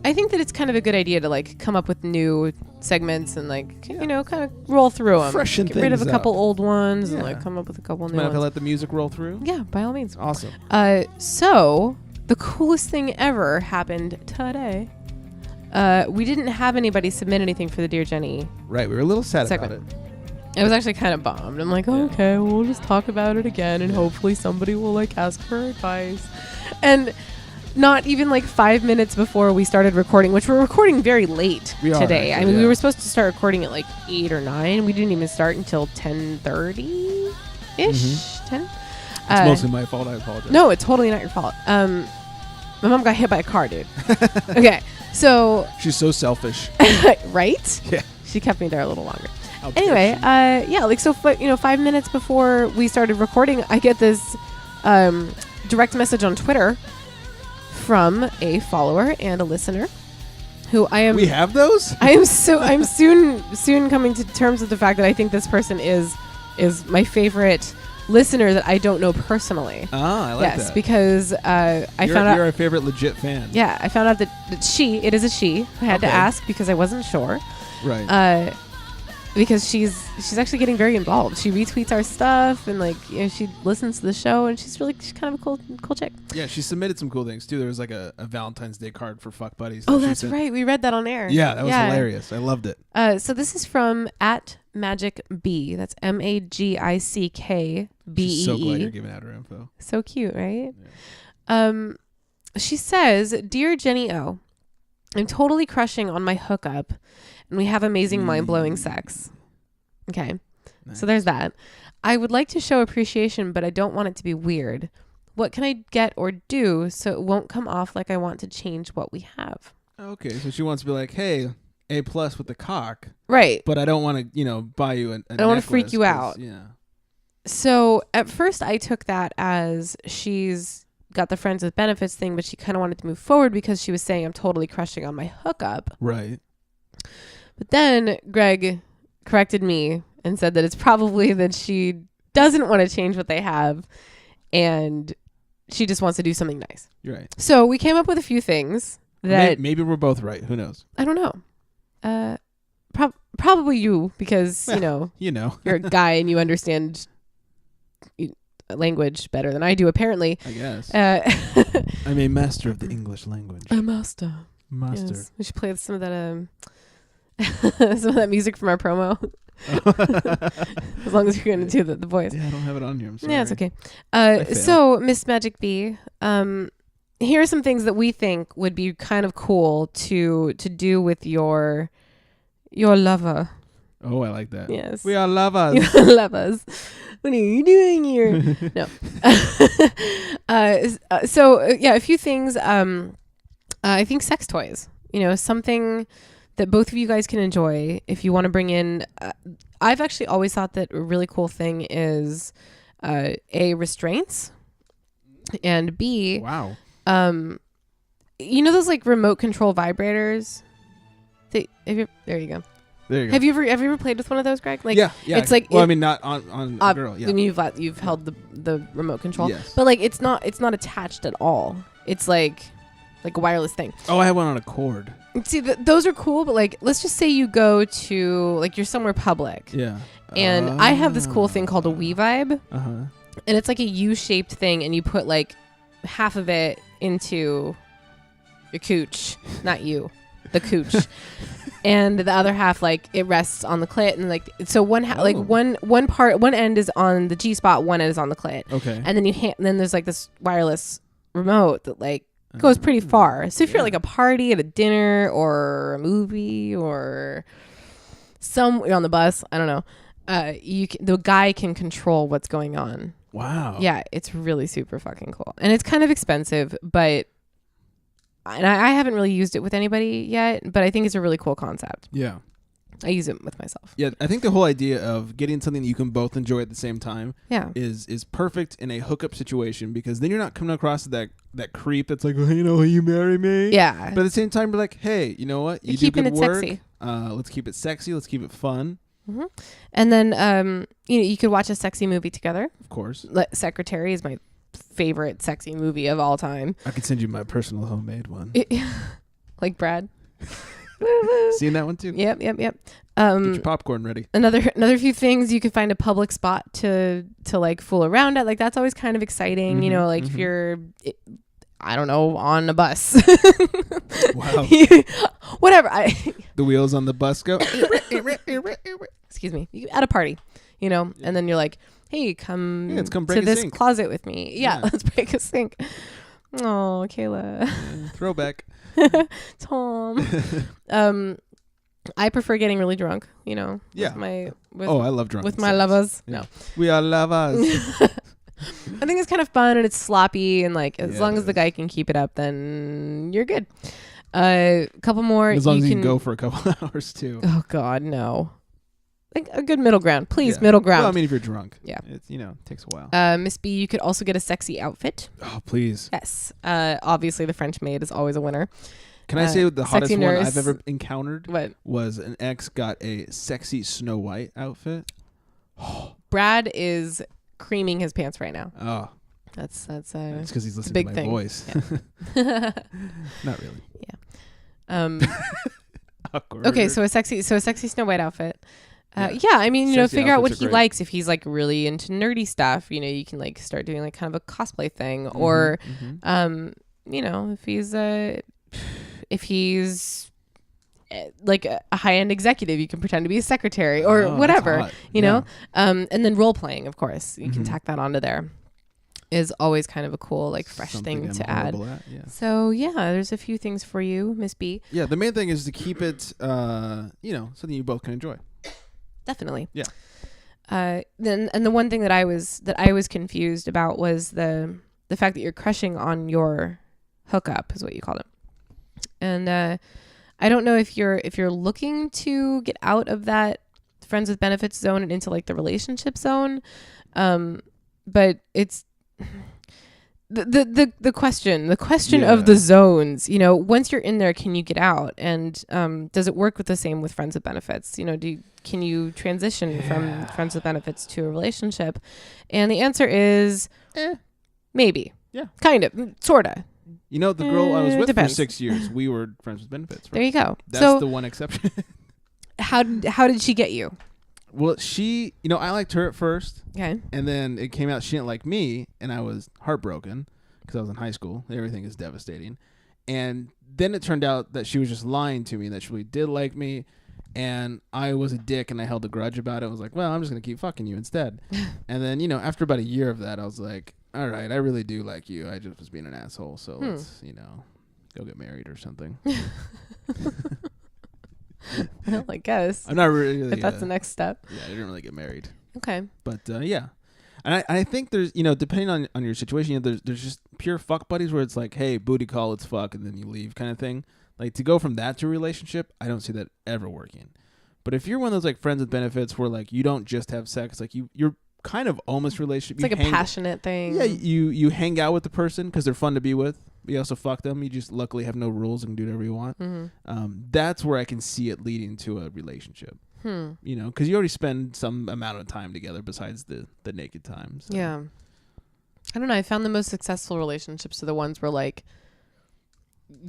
I think that it's kind of a good idea to like come up with new segments and like, you know, kind of roll through them. Freshen Get rid of a things couple up. old ones and Yeah. like come up with a couple new Mind if I ones. let the music roll through? Yeah, by all means. Awesome. So the coolest thing ever happened today. We didn't have anybody submit anything for the Dear Jenny. Right, we were a little sad Segment. about it. I was actually kind of bummed. I'm like, okay, we'll just talk about it again, and hopefully somebody will like ask for advice. And not even like 5 minutes before we started recording, which we're recording very late We are, today. I actually, mean, we yeah. were supposed to start recording at like 8 or 9. We didn't even start until 10:30 ish. 10. Mm-hmm. It's mostly my fault, I apologize. No, it's totally not your fault. My mom got hit by a car, dude. Okay, so She's so selfish. right? Yeah. She kept me there a little longer. How dare Anyway, she. yeah, like so, 5 minutes before we started recording, I get this direct message on Twitter from a follower and a listener, who I am. We have those? I'm soon coming to terms with the fact that I think this person is my favorite listener that I don't know personally. Ah, I like Yes, that. because you're found you're out. our favorite legit fan. Yeah, I found out that it is a she. I had to Okay. ask because I wasn't sure. Right. Because she's actually getting very involved. She retweets our stuff and she listens to the show, and she's kind of a cool chick. Yeah, she submitted some cool things too. There was like a Valentine's Day card for Fuck Buddies. Oh, that she that's sent. right. We read that on air. Yeah, that was hilarious. I loved it. So this is from @MagicB. That's MAGICKBEE. She's so glad you're giving out her info. So cute, right? She says, "Dear Jenny O, I'm totally crushing on my hookup, and we have amazing, mind-blowing sex." Okay, Nice. so there's that. "I would like to show appreciation, but I don't want it to be weird. What can I get or do so it won't come off like I want to change what we have?" Okay, so she wants to be like, hey, A+ with the cock, Right. but I don't want to, buy you a I don't want to freak necklace you 'cause- out. Yeah. So at first I took that as she's got the friends with benefits thing, but she kind of wanted to move forward because she was saying I'm totally crushing on my hookup. Right. But then Greg corrected me and said that it's probably that she doesn't want to change what they have and she just wants to do something nice. You're right. So we came up with a few things that Maybe we're both right. Who knows? I don't know. Probably you because, Well, you know, You know. you're a guy and you understand language better than I do, apparently. I guess. I'm a master of the English language. a master. Master. Yes. We should play some of that some of that music from our promo. As long as you're going to do the voice. Yeah, I don't have it on here. I'm sorry. Yeah, it's okay. failed. So Miss Magic B, here are some things that we think would be kind of cool to do with your lover. Oh, I like that. Yes. We are lovers. Your lovers. What are you doing here? No. A few things. I think sex toys. Something that both of you guys can enjoy if you want to bring in. I've actually always thought that a really cool thing is A, restraints, and B, Wow. those like remote control vibrators. There you go. There you go. Have you ever played with one of those, Greg? Like, yeah. it's like Well, I mean, not on a girl. Yeah. I mean, you've held the remote control, Yes. but like it's not attached at all. It's like a wireless thing. Oh, I have one on a cord. See, those are cool, but like, let's just say you go to like you're somewhere public, Yeah. and I have this cool thing called a WeVibe, Uh huh. and it's like a U-shaped thing, and you put like half of it into your cooch, not you, the cooch. And the other half, like, it rests on the clit, and like, so one end is on the G spot, one end is on the clit, Okay. and then then there's like this wireless remote that like goes pretty far. So if you're at like a party, at a dinner, or a movie, or you're on the bus, I don't know, the guy can control what's going on. Wow. Yeah, it's really super fucking cool, and it's kind of expensive, but. And I haven't really used it with anybody yet, but I think it's a really cool concept. Yeah. I use it with myself. Yeah, I think the whole idea of getting something that you can both enjoy at the same time Yeah. is perfect in a hookup situation, because then you're not coming across that creep that's like, well, will you marry me? Yeah. But at the same time, you're like, hey, you know what? You're You do keeping good it work. sexy. Let's keep it sexy. Let's keep it fun. Mm-hmm. And then, you could watch a sexy movie together. Of course. Secretary is my favorite sexy movie of all time. I could send you my personal homemade one. Like Brad. Seen that one too? Yep. Get your popcorn ready. Another few things, you can find a public spot to like fool around at. Like, that's always kind of exciting. Mhm, Like if you're, I don't know, on a bus. Wow. Whatever. The wheels on the bus go. Excuse me. At a party, and then you're like, hey, come, let's come break to a this sink. closet with me. Yeah, Yeah. let's break a sink. Oh, Kayla. Throwback. Tom. I prefer getting really drunk, Yeah. with I love drunk. with my lovers. Yeah. No. We are lovers. I think it's kind of fun and it's sloppy, and like as Yeah, long it as the is. guy can keep it up, then you're good. A couple more. As long as you can go for a couple hours too. Oh God, no. Like a good middle ground, please. Yeah. Middle ground. Well, I mean, if you're drunk. Yeah. It's, takes a while. Miss B, you could also get a sexy outfit. Oh, please. Yes. Obviously, the French maid is always a winner. Can I say the hottest sexy one nurse. I've ever encountered What? was an ex got a sexy Snow White outfit. Brad is creaming his pants right now. Oh, That's it's because he's listening big to my thing. voice. Not really. Awkward. Okay, so a sexy Snow White outfit. Yeah. Yeah, I mean, Sexy figure out what outfits are he great. likes. If he's like really into nerdy stuff, you can like start doing like kind of a cosplay thing, or if he's like a high-end executive, you can pretend to be a secretary or Oh, that's whatever, hot. you Yeah. know. And then role playing, of course, you can Mhm. tack that onto there. Is always kind of a cool like fresh Something thing I'm to add. horrible at, yeah. So yeah, there's a few things for you, Miss B. Yeah, the main thing is to keep it, something you both can enjoy. Definitely. Yeah. Then the one thing that I was confused about was the fact that you're crushing on your hookup is what you called it, and I don't know if you're looking to get out of that friends with benefits zone and into like the relationship zone, but it's the question of the zones. Once you're in there, can you get out? And does it work with the same with friends with benefits? Can you transition from friends with benefits to a relationship? And the answer is maybe. Yeah. Kind of, sorta. The girl I was with depends. for 6 years, we were friends with benefits. There you go. That's So the one exception. how did she get you? Well, she, I liked her at first, Okay. and then it came out she didn't like me, and I was heartbroken because I was in high school. Everything is devastating. And then it turned out that she was just lying to me, that she really did like me, and I was a dick, and I held a grudge about it. I was like, well, I'm just going to keep fucking you instead. And then, after about a year of that, I was like, all right, I really do like you. I just was being an asshole, so let's, go get married or something. Well, I guess. I'm not really... If that's the next step. Yeah, I didn't really get married. Okay. But yeah, and I think there's depending on your situation, there's just pure fuck buddies where it's like, hey, booty call, let's fuck, and then you leave kind of thing. Like to go from that to a relationship, I don't see that ever working. But if you're one of those like friends with benefits where like you don't just have sex, like you're kind of almost relationship. It's like a passionate thing. Yeah, you hang out with the person because they're fun to be with. You also fuck them. You just luckily have no rules and can do whatever you want. Mm-hmm. That's where I can see it leading to a relationship. Because you already spend some amount of time together besides the naked time. So. Yeah. I don't know. I found the most successful relationships are the ones where like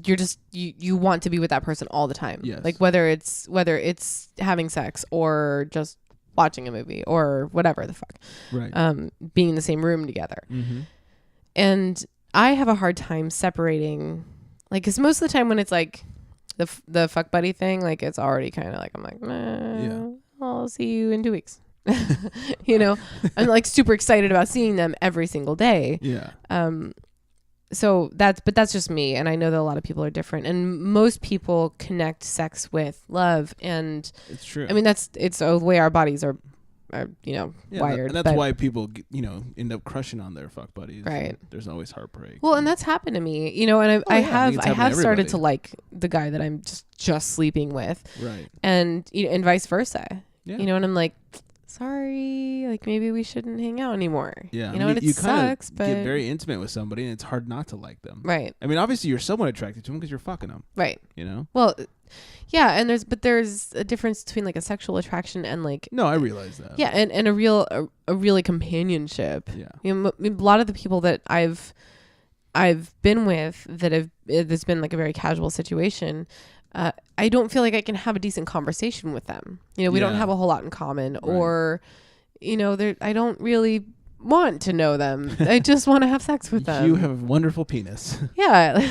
you're just you want to be with that person all the time. Yes. Like whether it's having sex or just watching a movie or whatever the fuck. Right. Being in the same room together. Mm-hmm. And I have a hard time separating, like, because most of the time when it's like the fuck buddy thing, like it's already kind of like I'm like, Yeah. I'll see you in 2 weeks. I'm like super excited about seeing them every single day. Yeah. So that's just me, and I know that a lot of people are different, and most people connect sex with love, and It's true. I mean it's the way our bodies are yeah, wired. and that's but- why people end up crushing on their fuck buddies. Right. There's always heartbreak. Well, and that's happened to me, and I yeah, I have think it's I happened have to started everybody. to like the guy that I'm just sleeping with, right. and and vice versa. Yeah. And I'm like, sorry, like maybe we shouldn't hang out anymore. Yeah. and it you sucks, but get very intimate with somebody, and it's hard not to like them. right, I mean, obviously you're somewhat attracted to them because you're fucking them. right. Well, Yeah, and there's a difference between like a sexual attraction and like no, I realize that. yeah, and a really companionship. Yeah. A lot of the people that I've been with that have there's been like a very casual situation. I don't feel like I can have a decent conversation with them. We don't Yeah. have a whole lot in common, or I don't really want to know them. I just want to have sex with them. You have a wonderful penis. Yeah.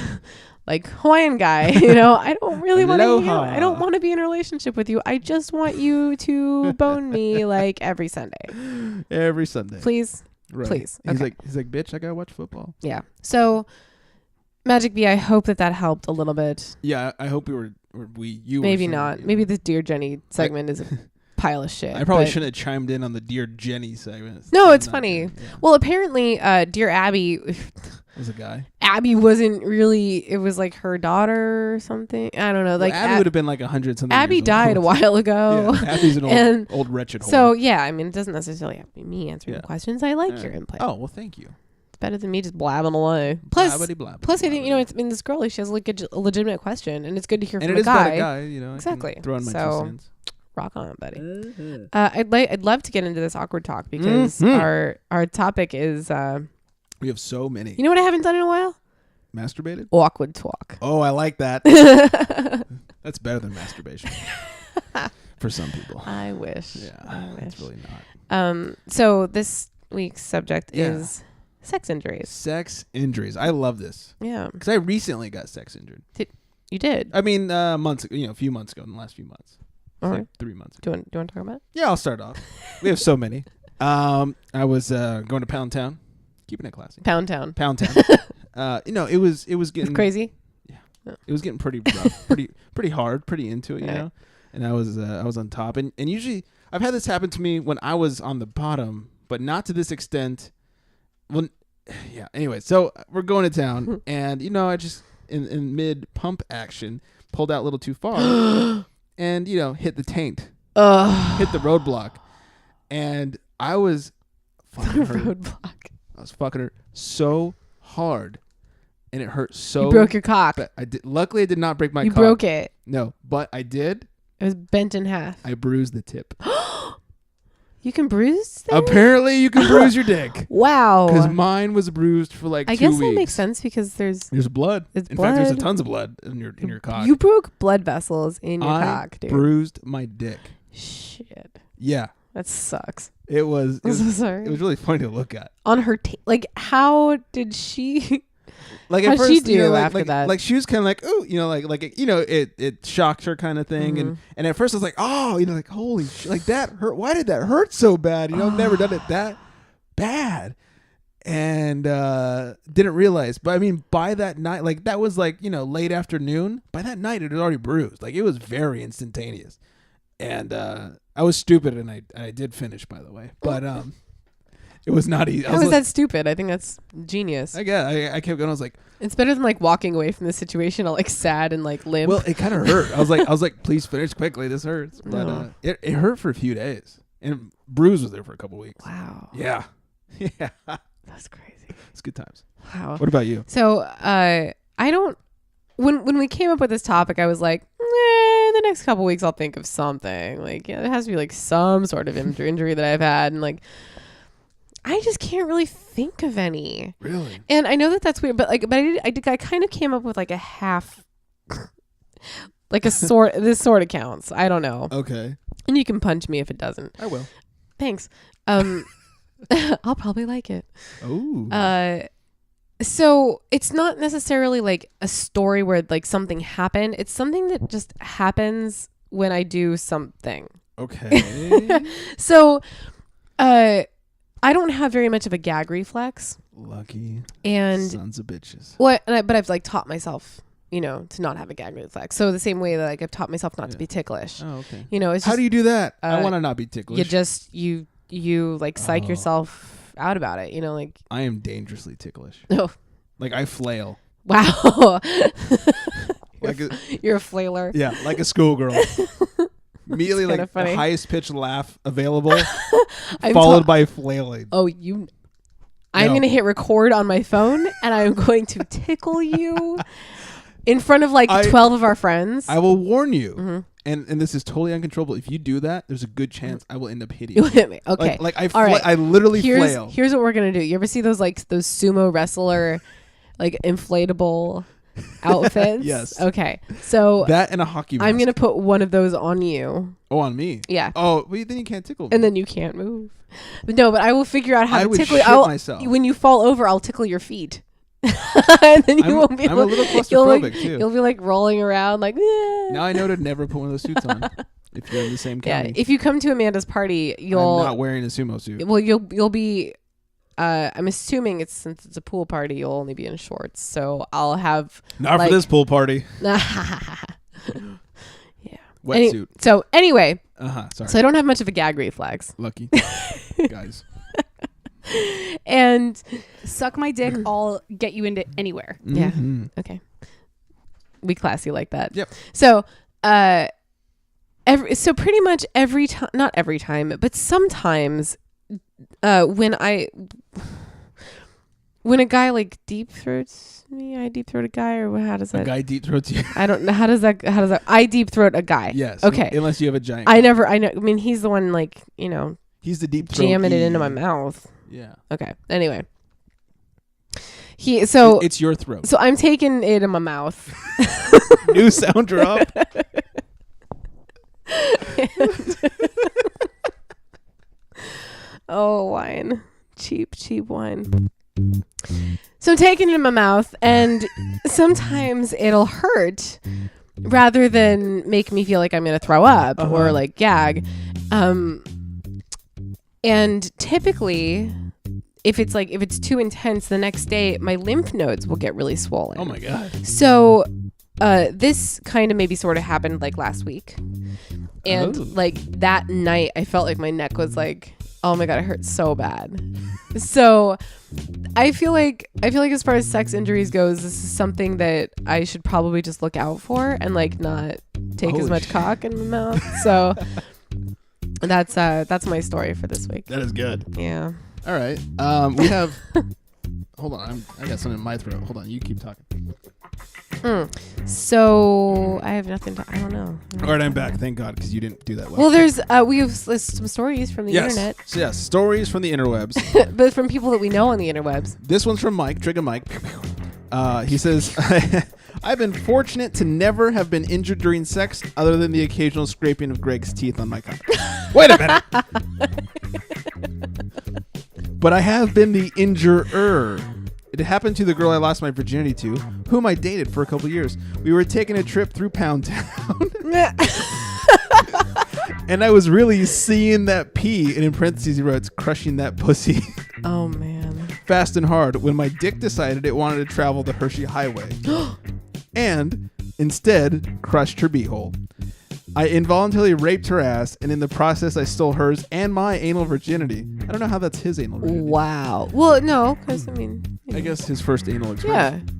Like Hawaiian guy, I don't really want to. Aloha. I don't want to be in a relationship with you. I just want you to bone me like every Sunday, Every Sunday. please. Right. Please. He's Okay. like, bitch, I gotta watch football. Yeah. So, Magic B, I hope that helped a little bit. Yeah, I hope you were Maybe saying, not. Maybe the Dear Jenny segment is a pile of shit. I probably but- shouldn't have chimed in on the Dear Jenny segment. No, it's Not funny. good. Yeah. Well, apparently, Dear Abby, Was a guy. Abby wasn't really. It was like her daughter or something. I don't know. Like Abby would have been like 100 something. Abby years died a old. while ago. Yeah, Abby's an And old wretched whore. So yeah, I mean, it doesn't necessarily have to be me answering Yeah. the questions. I like All your right. input. Oh well, thank you. It's better than me just blabbing away. Plus, Blabbity-blab, plus, I think blabbity. this girl, she has like a legitimate question, and it's good to hear And from it a is about guy. a guy, I can Exactly. throw in my 2 So- cents. Rock on, buddy. I'd love to get into this awkward talk because our topic is We have so many. you know what I haven't done in a while? Masturbated? Awkward talk. Oh, I like that. That's better than masturbation. For some people. I wish. Yeah, I wish. it's really not. So this week's subject Yeah. is sex injuries. Sex injuries. I love this. Yeah. Because I recently got sex injured. You did. I mean, months ago, a few months ago, in the last few months. All Like right. 3 months ago. Do you want to talk about it? Yeah, I'll start off. We have so many. I was going to Pound Town. Keeping it classy. Pound Town. Pound Town. It was getting Crazy. It was getting pretty rough, pretty hard, pretty into it, you know. And I was on top, and usually I've had this happen to me when I was on the bottom, but not to this extent. Well, yeah. Anyway, so we're going to town, and I just in mid pump action pulled out a little too far, and hit the taint, hit the roadblock, and I was fucking her. Roadblock. I was fucking her so hard, and it hurt so. You broke your cock. But luckily, I did not break my You cock. broke it. No, but I did. It was bent in half. I bruised the tip. You can bruise things? Apparently, you can bruise your dick. Wow. Because mine was bruised for like 2 weeks. I guess that makes sense because there's blood. It's in fact, there's blood. tons of blood in your cock. You broke blood vessels in your I cock, dude. bruised my dick. Shit. Yeah, That sucks. it was. I'm so sorry. It was really funny to look at. On her how did she Like How'd at first, she do like, after that? Like she was kind of like, oh, it shocked her kind of thing, Mm-hmm. and at first I was like, oh, like holy shit, like that hurt. Why did that hurt so bad? I've never done it that bad, and didn't realize. But I mean, by that night, like that was like late afternoon. By that night, it had already bruised. Like it was very instantaneous, and I was stupid, and I did finish, by the way, but it was not easy. How is that stupid? I think that's genius. I kept going. I was like, It's better than like walking away from the situation all like sad and like limp. well, it kind of hurt. I was like, please finish quickly. This hurts. But No. it hurt for a few days, and bruise was there for a couple weeks. Wow. Yeah, yeah, That's crazy. it's good times. Wow. What about you? So I don't when we came up with this topic, I was like, the next couple weeks I'll think of something. Like, there has to be like some sort of injury that I've had, and like I just can't really think of any. Really? And I know that that's weird, but I kind of came up with like a half, like a sort. This sort of counts. I don't know. Okay, And you can punch me if it doesn't. I will. Thanks. I'll probably like it. Oh. So it's not necessarily like a story where like something happened. It's something that just happens when I do something. Okay. So, I don't have very much of a gag reflex, Lucky and sons of bitches. but I've like taught myself, to not have a gag reflex. So the same way that like I've taught myself not to be ticklish. Oh, okay. It's How just, do you do that? I uh, want to not be ticklish. you like psych Oh. yourself out about it. Like I am dangerously ticklish. oh Like I flail. wow, Like a, you're a flailer. yeah, like a schoolgirl. Immediately, It's kinda like funny. the highest pitched laugh available, I'm followed ta- by flailing. Oh, I'm No. going to hit record on my phone and I'm going to tickle you in front of like 12 of our friends. I will warn you, Mm-hmm. and this is totally uncontrollable. If you do that, there's a good chance I will end up hitting You'll you. hit me. Okay. Like I, All right. I literally flail. Here's what we're going to do. You ever see those those sumo wrestler like inflatable outfits? Yes. Okay. So That and a hockey mask. I'm going to put one of those on you. Oh, on me. Yeah. Oh, well, then you can't tickle me. And then you can't move. But no, but I will figure out how I to would tickle shit you. myself. When you fall over, I'll tickle your feet. And then you won't be I'm able a little you'll, like, claustrophobic, too. You'll be like rolling around like Now I know to never put one of those suits on if you're in the same yeah, county. if you come to Amanda's party, I'm you'll not wearing a sumo suit. well you'll be I'm assuming since it's a pool party, you'll only be in shorts. So I'll have Not like- for this pool party. yeah. Wetsuit. So anyway, Sorry. so I don't have much of a gag reflex. Lucky. Guys. And Suck my dick, I'll get you into anywhere. yeah. Mhm. Okay. We classy like that. Yep. So, pretty much every time, not every time, but sometimes, when When a guy like deep throats me, I deep throat a guy, or how does A that? guy deep throats you. I don't know. How does that? I deep throat a guy. Yes. Okay. Unless you have a giant. I know. I mean, he's the one like He's the deep throat. jamming it into my mouth. Yeah. Okay. Anyway. So It's your throat. So I'm taking it in my mouth. New sound drop. Oh, wine. Cheap wine. So I'm taking it in my mouth, and sometimes it'll hurt rather than make me feel like I'm going to throw up or like gag. And typically, if it's too intense, the next day my lymph nodes will get really swollen. Oh my God. So this kind of maybe sort of happened like last week. And Oh. like that night I felt like my neck was like, oh my God, it hurts so bad. So I feel like as far as sex injuries goes, this is something that I should probably just look out for and like not take as Holy much shit. cock in my mouth. So that's my story for this week. That is good. Yeah. All right. We have. Hold on. I got something in my throat. Hold on. You keep talking. So I have nothing to. I don't know. All right. I'm back. Thank God, because you didn't do that well. Well, there's we have some stories from the internet, So, yes. Stories from the interwebs. but from people that we know on the interwebs. This one's from Mike. Trigger Mike. He says, I've been fortunate to never have been injured during sex other than the occasional scraping of Greg's teeth on my cock. Wait a minute. But I have been the injurer. It happened to the girl I lost my virginity to, whom I dated for a couple years. We were taking a trip through Pound Town. And I was really seeing that pee, and in parentheses he writes, crushing that pussy. Oh man. Fast and hard when my dick decided it wanted to travel the Hershey Highway. And instead crushed her beehole. I involuntarily raped her ass, and in the process I stole hers and my anal virginity. I don't know how that's his anal virginity. Wow. Well, no, because I mean, I guess his first anal experience. yeah.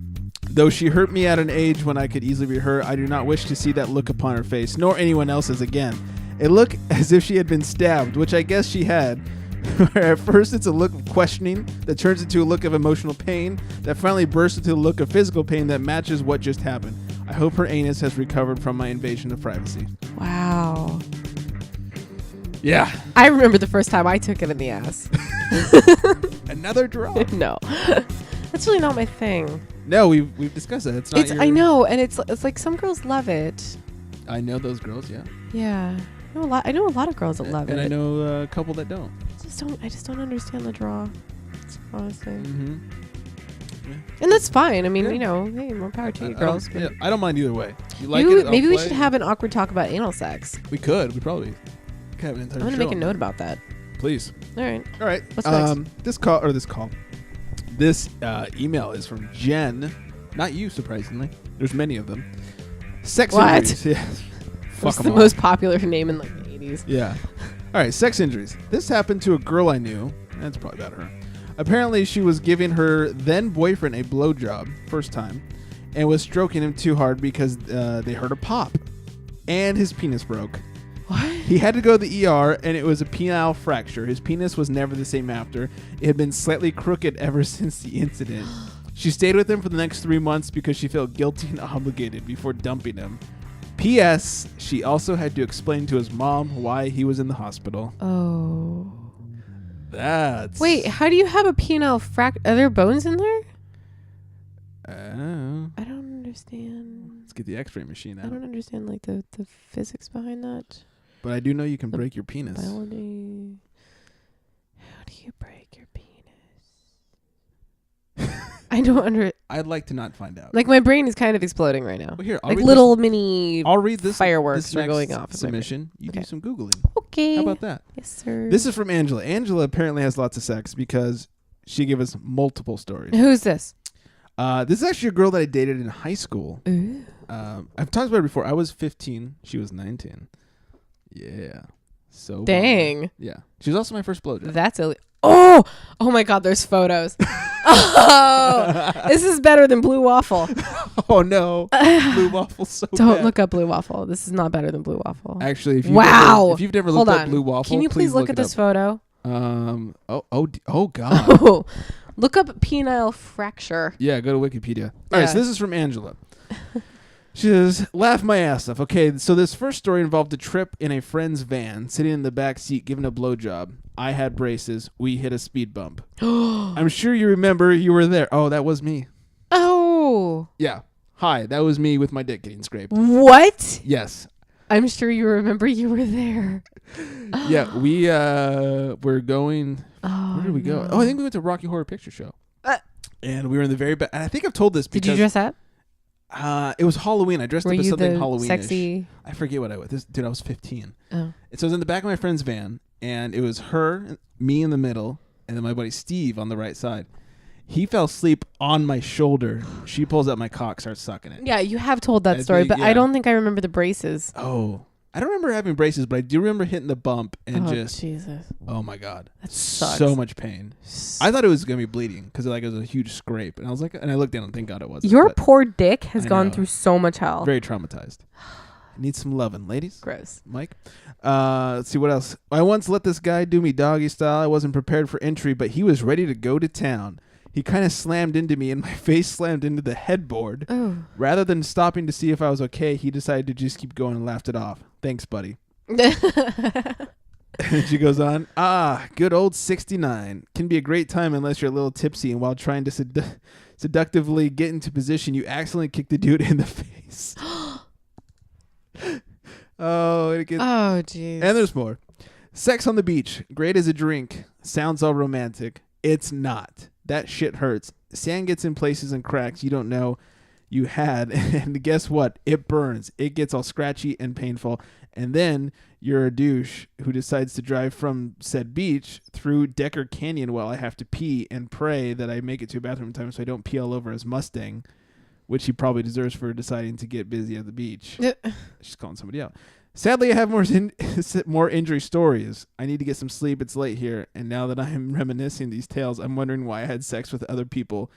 Though she hurt me at an age when I could easily be hurt, I do not wish to see that look upon her face, nor anyone else's again. It looked as if she had been stabbed, which I guess she had. At first, it's a look of questioning that turns into a look of emotional pain that finally bursts into a look of physical pain that matches what just happened. I hope her anus has recovered from my invasion of privacy. Wow. Yeah. I remember the first time I took it in the ass. Another drop. No. That's really not my thing. No, we've discussed that. It's not. I know, and it's like some girls love it. I know those girls. Yeah. Yeah. I know a lot of girls that love and it. I know a couple that don't. I just don't understand the draw. Honestly. Mm-hmm. And that's fine. I mean, Yeah. Hey, more power to you, girls. Yeah, I don't mind either way. You like maybe it? I'll maybe we play. should have an awkward talk about anal sex. We could. We probably could have an entire I'm gonna show make a on note that. about that. Please. All right. All right. What's next? This email is from Jen. Not you, surprisingly. There's many of them. Sex What? injuries. Yeah. Fuck What's 'em the all. most popular name in like the 80s? Yeah. All right. Sex injuries. This happened to a girl I knew. That's probably about her. Apparently, she was giving her then boyfriend a blowjob first time, and was stroking him too hard because they heard a pop, and his penis broke. What? He had to go to the ER, and it was a penile fracture. His penis was never the same after. It had been slightly crooked ever since the incident. She stayed with him for the next 3 months because she felt guilty and obligated before dumping him. P.S. She also had to explain to his mom why he was in the hospital. Oh. That's... Wait, how do you have a penile fracture? Are there bones in there? Oh. I don't understand. Let's get the x-ray machine I out. don't understand like the physics behind that. But I do know you can The break your penis. Biology. How do you break your penis? I don't I'd like to not find out. like my brain is kind of exploding right now. Well, here, I'll Like read little mini I'll read this. fireworks this are next going off in my submission. You do Okay. some Googling. Okay. How about that? Yes, sir. This is from Angela. Angela apparently has lots of sex because she gave us multiple stories. Who's this? This is actually a girl that I dated in high school. Ooh. I've talked about it before. I was 15. She was 19. Yeah. So Dang. Yeah. She was also my first blowjob. That's oh my God, there's photos. Oh, this is better than Blue Waffle. Oh no, Blue Waffle's so Don't bad. look up Blue Waffle. This is not better than Blue Waffle. Actually, if Wow. you've never Hold looked up on. Blue Waffle, Can you please look it at this up. photo? Oh God. Oh, Look up penile fracture. Yeah, go to Wikipedia. All right, so this is from Angela. She says, laugh my ass off. Okay, so this first story involved a trip in a friend's van, sitting in the back seat, giving a blowjob. I had braces. We hit a speed bump. I'm sure you remember you were there. Oh, that was me. Oh. Yeah. Hi, that was me with my dick getting scraped. What? Yes. I'm sure you remember you were there. Yeah, we were going. Where did we go? Oh, I think we went to Rocky Horror Picture Show. And we were in the very back. And I think I've told this because. Did you dress up? It was Halloween. I dressed Were up as you something the Halloween. sexy? I forget what I was. Dude, I was 15. Oh. And so I was in the back of my friend's van, and it was her, me in the middle, and then my buddy Steve on the right side. He fell asleep on my shoulder. She pulls out my cock, starts sucking it. Yeah, you have told that story, but I don't think I remember the braces. Oh. I don't remember having braces, but I do remember hitting the bump and Jesus. Oh my God. That sucks. So much pain. I thought it was going to be bleeding because it was a huge scrape. And I was like, and I looked down and thank God it wasn't. Your poor dick has gone through so much hell. Very traumatized. Need some loving, ladies. Gross. Mike. Let's see what else. I once let this guy do me doggy style. I wasn't prepared for entry, but he was ready to go to town. He kind of slammed into me and my face slammed into the headboard. Oh. Rather than stopping to see if I was okay, he decided to just keep going and laughed it off. Thanks, buddy. And she goes on, good old 69. Can be a great time unless you're a little tipsy, and while trying to seductively get into position, you accidentally kick the dude in the face. Oh, jeez. And there's more. Sex on the beach. Great as a drink. Sounds all romantic. It's not. That shit hurts. Sand gets in places and cracks you don't know you had. And guess what? It burns. It gets all scratchy and painful. And then you're a douche who decides to drive from said beach through Decker Canyon while I have to pee and pray that I make it to a bathroom in time so I don't pee all over his Mustang, which he probably deserves for deciding to get busy at the beach. She's calling somebody out. Sadly, I have more injury stories. I need to get some sleep. It's late here. And now that I'm reminiscing these tales, I'm wondering why I had sex with other people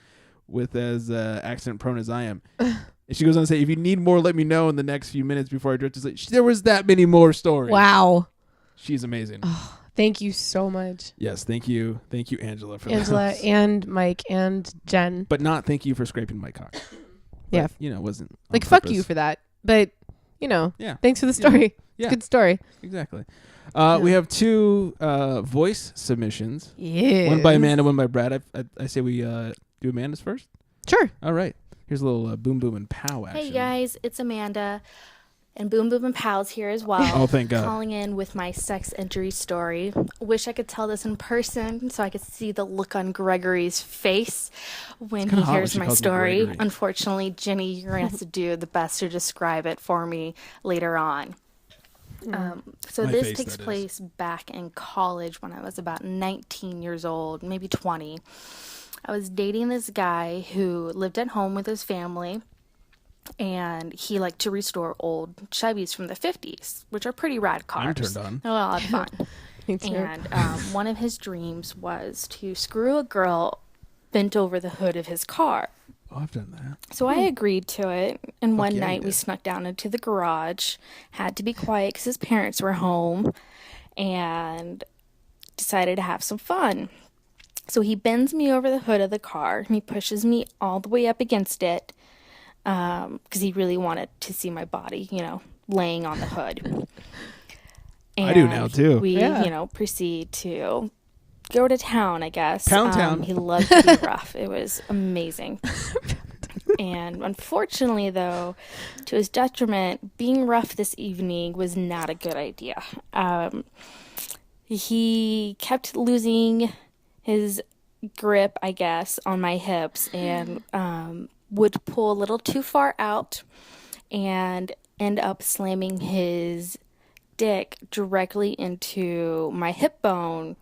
with as accident prone as I am. And she goes on to say, if you need more, let me know in the next few minutes before I drift to sleep. There was that many more stories. Wow. She's amazing. Oh, thank you so much. Yes, thank you. Thank you, Angela, for Angela and Mike and Jen. But not thank you for scraping my cock. Yeah. But, it wasn't like, fuck you for that. But, thanks for the story. Yeah. It's a good story. Exactly. We have two voice submissions. Yeah. One by Amanda, one by Brad. I say we do Amanda's first? Sure. All right. Here's a little boom, boom, and pow action. Hey, guys. It's Amanda. And Boom Boom and Pow's here as well. Oh, thank God. Calling in with my sex injury story. Wish I could tell this in person so I could see the look on Gregory's face when he hears my story. Unfortunately, Jenny, you're going to have to do the best to describe it for me later on. So My this face, takes place back in college when I was about 19 years old, maybe 20. I was dating this guy who lived at home with his family. And he liked to restore old Chevys from the 50s, which are pretty rad cars. I'm turned on. They're a lot of fun. Me too. And one of his dreams was to screw a girl bent over the hood of his car. Oh, I've done that. So I agreed to it. And one yeah, night we snuck down into the garage, had to be quiet because his parents were home, and decided to have some fun. So he bends me over the hood of the car, and he pushes me all the way up against it. Because he really wanted to see my body, laying on the hood. And I do now, too. We, proceed to go to town, I guess. Pound town. He loved to be rough. It was amazing. And unfortunately, though, to his detriment, being rough this evening was not a good idea. He kept losing his grip, I guess, on my hips and would pull a little too far out and end up slamming his dick directly into my hip bone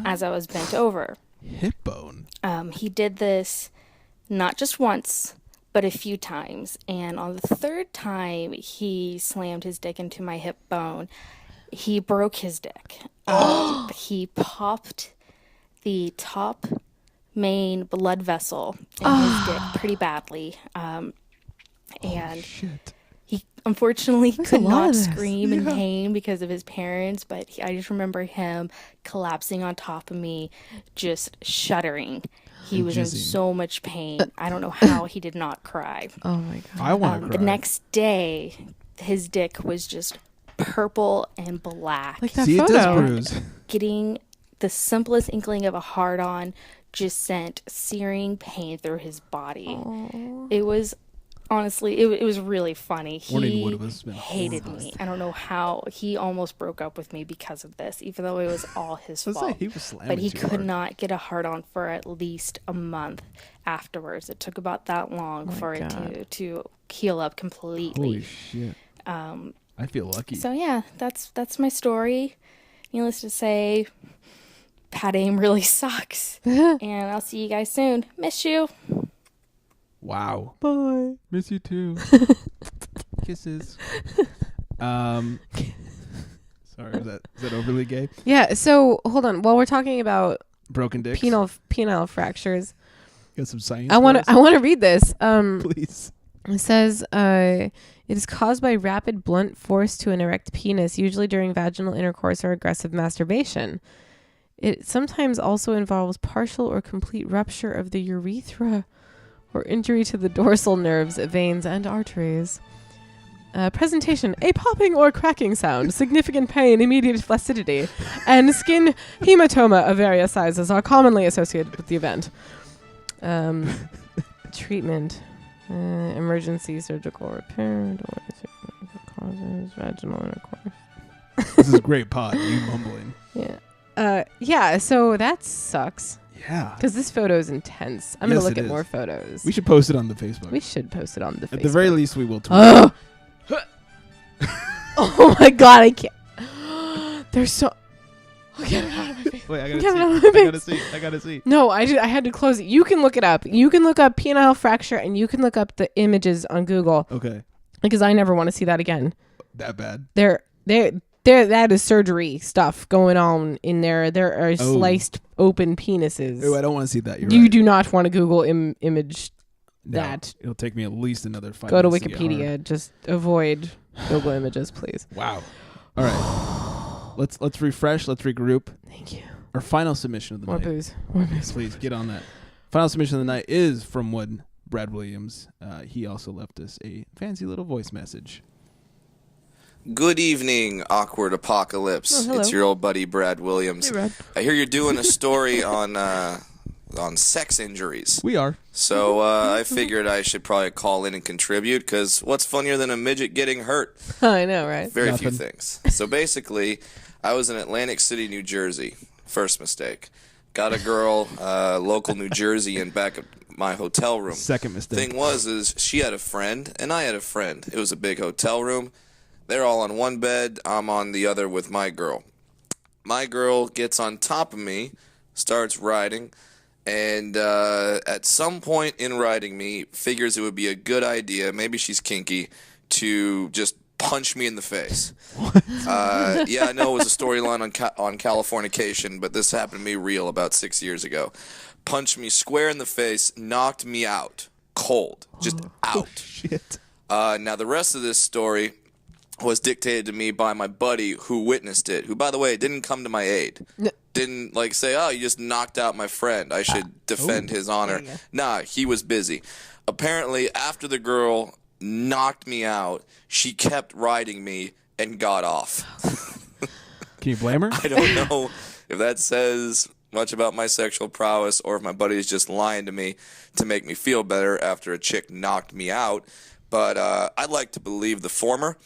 as I was bent over. Hip bone? He did this not just once, but a few times. And on the third time he slammed his dick into my hip bone, he broke his dick. He popped the top main blood vessel in his dick pretty badly. And shit. he unfortunately could not scream in pain because of his parents, but I just remember him collapsing on top of me, just shuddering. He was in jizzing. so much pain. I don't know how he did not cry. Oh my god. I want to cry. The next day, his dick was just purple and black. Like that See, photo. it does bruise. Getting the simplest inkling of a hard-on just sent searing pain through his body. It was honestly, it was really funny. Morning wood He has been hated horrible. me. I don't know how. He almost broke up with me because of this, even though it was all his Let's say fault. he was slamming But he too could hard. not get a hard-on for at least a month afterwards. It took about that long for God. it to heal up completely. Holy shit. I feel lucky. So yeah, that's my story. Needless to say, Pat Aim really sucks. And I'll see you guys soon. Miss you. Wow. Bye. Miss you too. Kisses. Sorry, is that overly gay? Yeah. So hold on. While we're talking about Broken dicks. penile fractures, Got some science. I want to read this. Please. It says, it is caused by rapid blunt force to an erect penis, usually during vaginal intercourse or aggressive masturbation. It sometimes also involves partial or complete rupture of the urethra or injury to the dorsal nerves, veins, and arteries. Presentation, a popping or cracking sound, significant pain, immediate flaccidity, and skin hematoma of various sizes are commonly associated with the event. Treatment. Emergency surgical repair. Causes vaginal intercourse. This is great pod. You mumbling. Yeah. Yeah. So that sucks Yeah. because this photo is intense. I'm Yes, gonna look it at is. more photos. We should post it on the Facebook. We should post it on the Facebook. At the very least, we will tweet. Oh. Oh my god! I can't. There's so. Oh, get it out of my face. Wait, I Get it out of my face. I gotta see. No, I had to close it. You can look it up. You can look up penile fracture, and you can look up the images on Google Okay. because I never want to see that again. That bad. There, that is surgery stuff going on in there. There are sliced open penises. Oh, I don't want to see that. You're You right. do not want to Google image No, that. It'll take me at least another 5 Go to minutes get hard. Wikipedia. Just avoid Google images, please. Wow. All right. Let's refresh. Let's regroup. Thank you. Our final submission of the More night. booze. More booze. Please get on that. Final submission of the night is from one Brad Williams. He also left us a fancy little voice message. Good evening, Awkward Apocalypse. Oh, hello. It's your old buddy Brad Williams. Hey, Brad. I hear you're doing a story on sex injuries. We are. So I figured I should probably call in and contribute, because what's funnier than a midget getting hurt? I know, right? Very few Nothing. things. So basically, I was in Atlantic City, New Jersey. First mistake. Got a girl, local New Jerseyan, back at my hotel room. Second mistake. Thing was she had a friend, and I had a friend. It was a big hotel room. They're all on one bed. I'm on the other with my girl. My girl gets on top of me, starts riding, and at some point in riding me, figures it would be a good idea, maybe she's kinky, to just punch me in the face. Yeah, I know it was a storyline on Californication, but this happened to me real about 6 years ago. Punched me square in the face, knocked me out. Cold. Just out. Shit. Now, the rest of this story was dictated to me by my buddy who witnessed it, who, by the way, didn't come to my aid. Didn't, say, oh, you just knocked out my friend. I should defend his honor. Nah, he was busy. Apparently, after the girl knocked me out, she kept riding me and got off. Can you blame her? I don't know if that says much about my sexual prowess or if my buddy is just lying to me to make me feel better after a chick knocked me out. But I'd like to believe the former.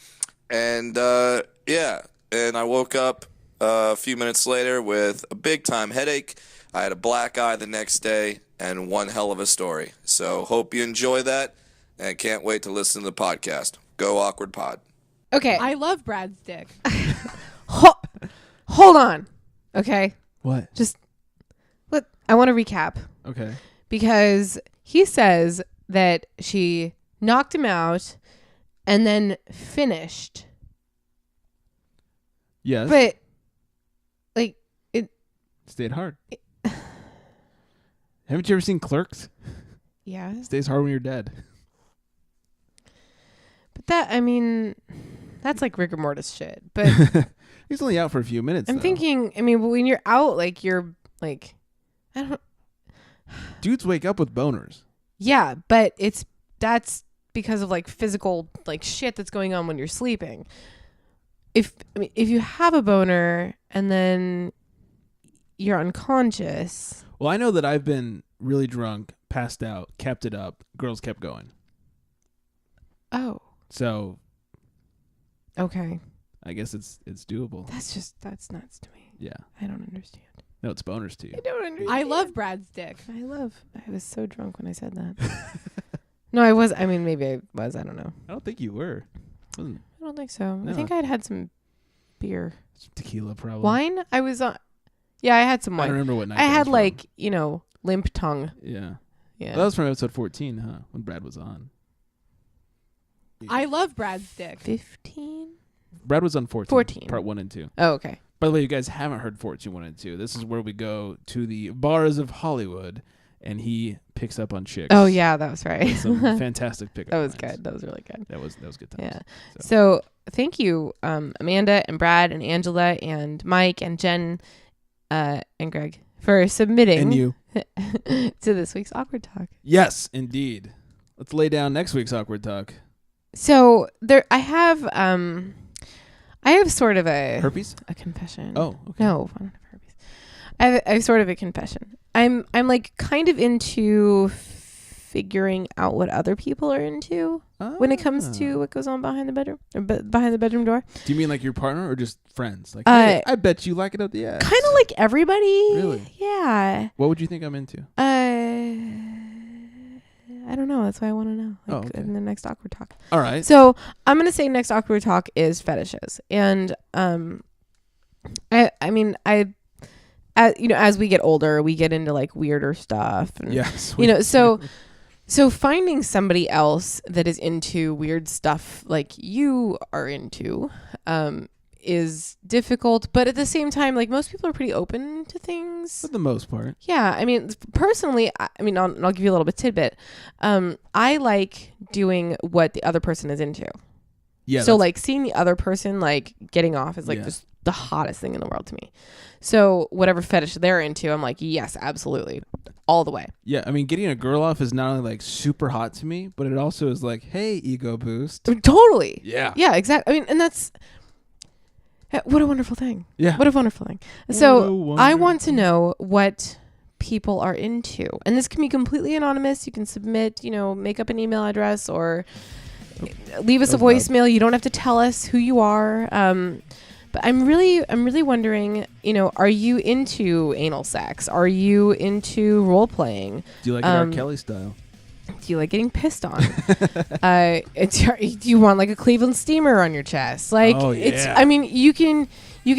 And, yeah, and I woke up a few minutes later with a big-time headache. I had a black eye the next day, and one hell of a story. So hope you enjoy that, and can't wait to listen to the podcast. Go Awkward Pod. Okay. I love Brad's dick. Hold on. Okay. What? I want to recap Okay. because he says that she knocked him out and then finished. Yes. But Stayed hard. Haven't you ever seen Clerks? yeah. Stays hard when you're dead. But that's like rigor mortis shit. But He's only out for a few minutes. I'm though. thinking, when you're out, you're like, I don't. Dudes wake up with boners. Yeah, but that's because of like physical like shit that's going on when you're sleeping. If you have a boner and then you're unconscious. Well, I know that I've been really drunk, passed out, kept it up. Girls kept going. Oh. So. Okay. I guess it's doable. That's nuts to me. Yeah. I don't understand. No, it's boners to you. I don't understand. I love Brad's dick. I was so drunk when I said that. No, I was. I mean, maybe I was. I don't know. I don't think you were. I don't think so. No. I think I'd had some beer. Some tequila, probably. Wine? I was on. Yeah, I had some wine. I don't remember what night I that had was like, limp tongue. Yeah. Yeah. Well, that was from episode 14, huh? When Brad was on. I love Brad's dick. 15? Brad was on 14. 14. Part 1 and 2. Oh, okay. By the way, you guys haven't heard 14, 1 and 2. This is where we go to the bars of Hollywood, and he picks up on chicks. Oh, yeah, that was right. Some fantastic pickup That was lines. good. That was really good. That was good times. Yeah. So thank you, Amanda and Brad and Angela and Mike and Jen and Greg for submitting And you. to this week's Awkward Talk. Yes, indeed. Let's lay down next week's Awkward Talk. So I have sort of a herpes, a confession. Oh, okay. No, I don't have herpes. I have sort of a confession. I'm like kind of into figuring out what other people are into when it comes to what goes on behind the bedroom or behind the bedroom door. Do you mean like your partner or just friends? Like, hey, I bet you like it up the ass. Kind of like everybody. Really? Yeah. What would you think I'm into? I don't know. That's why I want to know. Like, okay. In the next Awkward Talk. All right. So I'm gonna say next Awkward Talk is fetishes, and I mean as we get older, we get into like weirder stuff. And, yes. So finding somebody else that is into weird stuff like you are into, is difficult, but at the same time, like most people are pretty open to things for the most part. Yeah, I mean, personally, I'll give you a little bit tidbit. I like doing what the other person is into. Yeah. So like seeing the other person like getting off is like just the hottest thing in the world to me. So whatever fetish they're into, I'm like, yes, absolutely, all the way. Yeah, I mean, getting a girl off is not only like super hot to me, but it also is like, hey, ego boost. Totally. Yeah. Yeah, exactly. I mean, and that's. What a wonderful thing. Yeah. What a wonderful thing. So I want to know what people are into. And this can be completely anonymous. You can submit, make up an email address or leave us a voicemail. You don't have to tell us who you are. But I'm really wondering, are you into anal sex? Are you into role playing? Do you like it R. Kelly style? Do you like getting pissed on? Do you want like a Cleveland steamer on your chest? Like, I mean, you can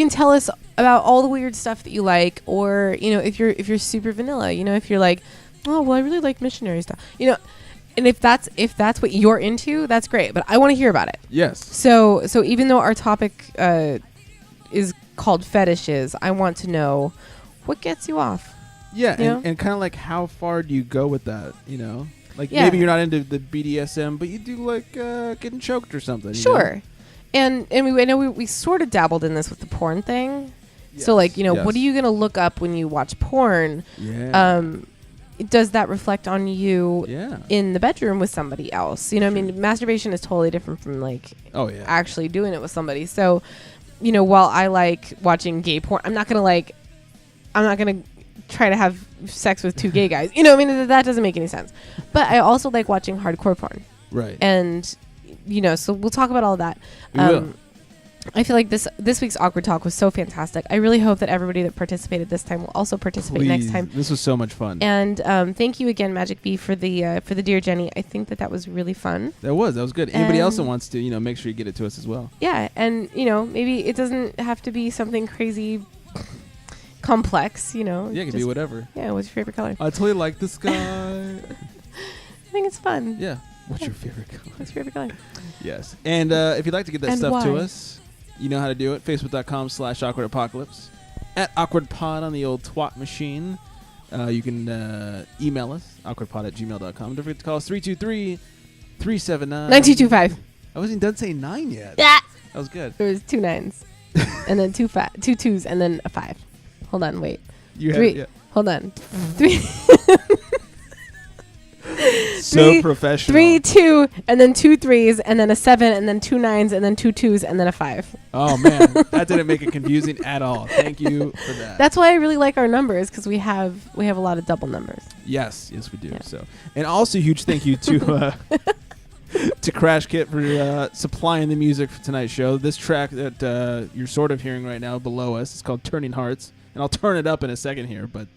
tell us about all the weird stuff that you like, or if you're super vanilla, if you're like, oh well, I really like missionary stuff, and if that's what you're into, that's great. But I want to hear about it. Yes. So even though our topic is called fetishes, I want to know what gets you off. Yeah, and kind of like how far do you go with that? Like maybe you're not into the BDSM, but you do like getting choked or something. Sure. And I know we sort of dabbled in this with the porn thing. Yes. So like, what are you going to look up when you watch porn? Yeah. Does that reflect on you Yeah. in the bedroom with somebody else? I mean, masturbation is totally different from like actually doing it with somebody. So, while I like watching gay porn, I'm not going to try to have sex with two gay guys. That doesn't make any sense. But I also like watching hardcore porn. Right. And, so we'll talk about all of that. We will. I feel like this week's Awkward Talk was so fantastic. I really hope that everybody that participated this time will also participate next time. This was so much fun. And thank you again, Magic B, for the Dear Jenny. I think that was really fun. That was good. Anybody else that wants to, make sure you get it to us as well. Yeah, and maybe it doesn't have to be something crazy complex, Yeah, it could be whatever. Yeah, what's your favorite color? I totally like this guy. I think it's fun. Yeah. What's your favorite color? What's your favorite color? Yes. And if you'd like to get that And stuff why? to us, you know how to do it. Facebook.com/AwkwardApocalypse. At AwkwardPod on the old twat machine. You can email us, awkwardpod@gmail.com. Don't forget to call us 323-379. 9225. I wasn't done saying 9 yet. Yeah. That was good. There was 2 9s. And then 2 2s and then a 5. Hold on, wait. You Three. have, yeah. Hold on. 3. So professional. 3, 2, and then 2 3s, and then a 7, and then 2 9s, and then 2 2s, and then a 5. Oh man, that didn't make it confusing at all. Thank you for that. That's why I really like our numbers, because we have a lot of double numbers. Yes, we do. Yeah. So, and also huge thank you to to Crash Kit for supplying the music for tonight's show. This track that you're sort of hearing right now below us is called "Turning Hearts," and I'll turn it up in a second here. But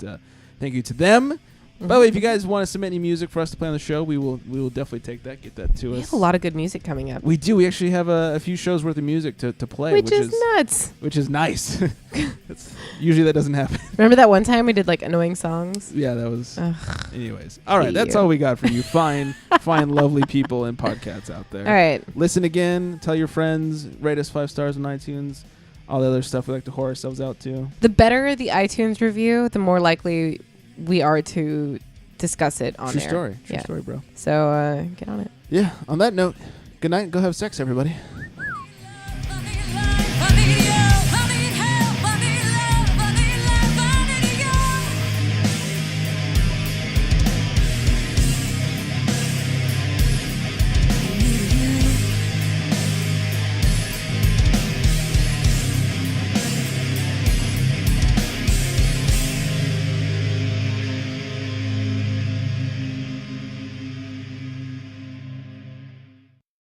thank you to them. By the way, if you guys want to submit any music for us to play on the show, we will definitely take that. Get that to us. We have a lot of good music coming up. We do. We actually have a few shows worth of music to play, which is nuts. Which is nice. Usually that doesn't happen. Remember that one time we did like annoying songs? Yeah, that was. Anyways, all right, that's all we got for you. Fine, lovely people and podcasts out there. All right, listen again. Tell your friends. Rate us 5 stars on iTunes. All the other stuff we like to whore ourselves out to. The better the iTunes review, the more likely we are to discuss it on True air. story. True story, bro. So get on it. Yeah. On that note, good night. Go have sex, everybody.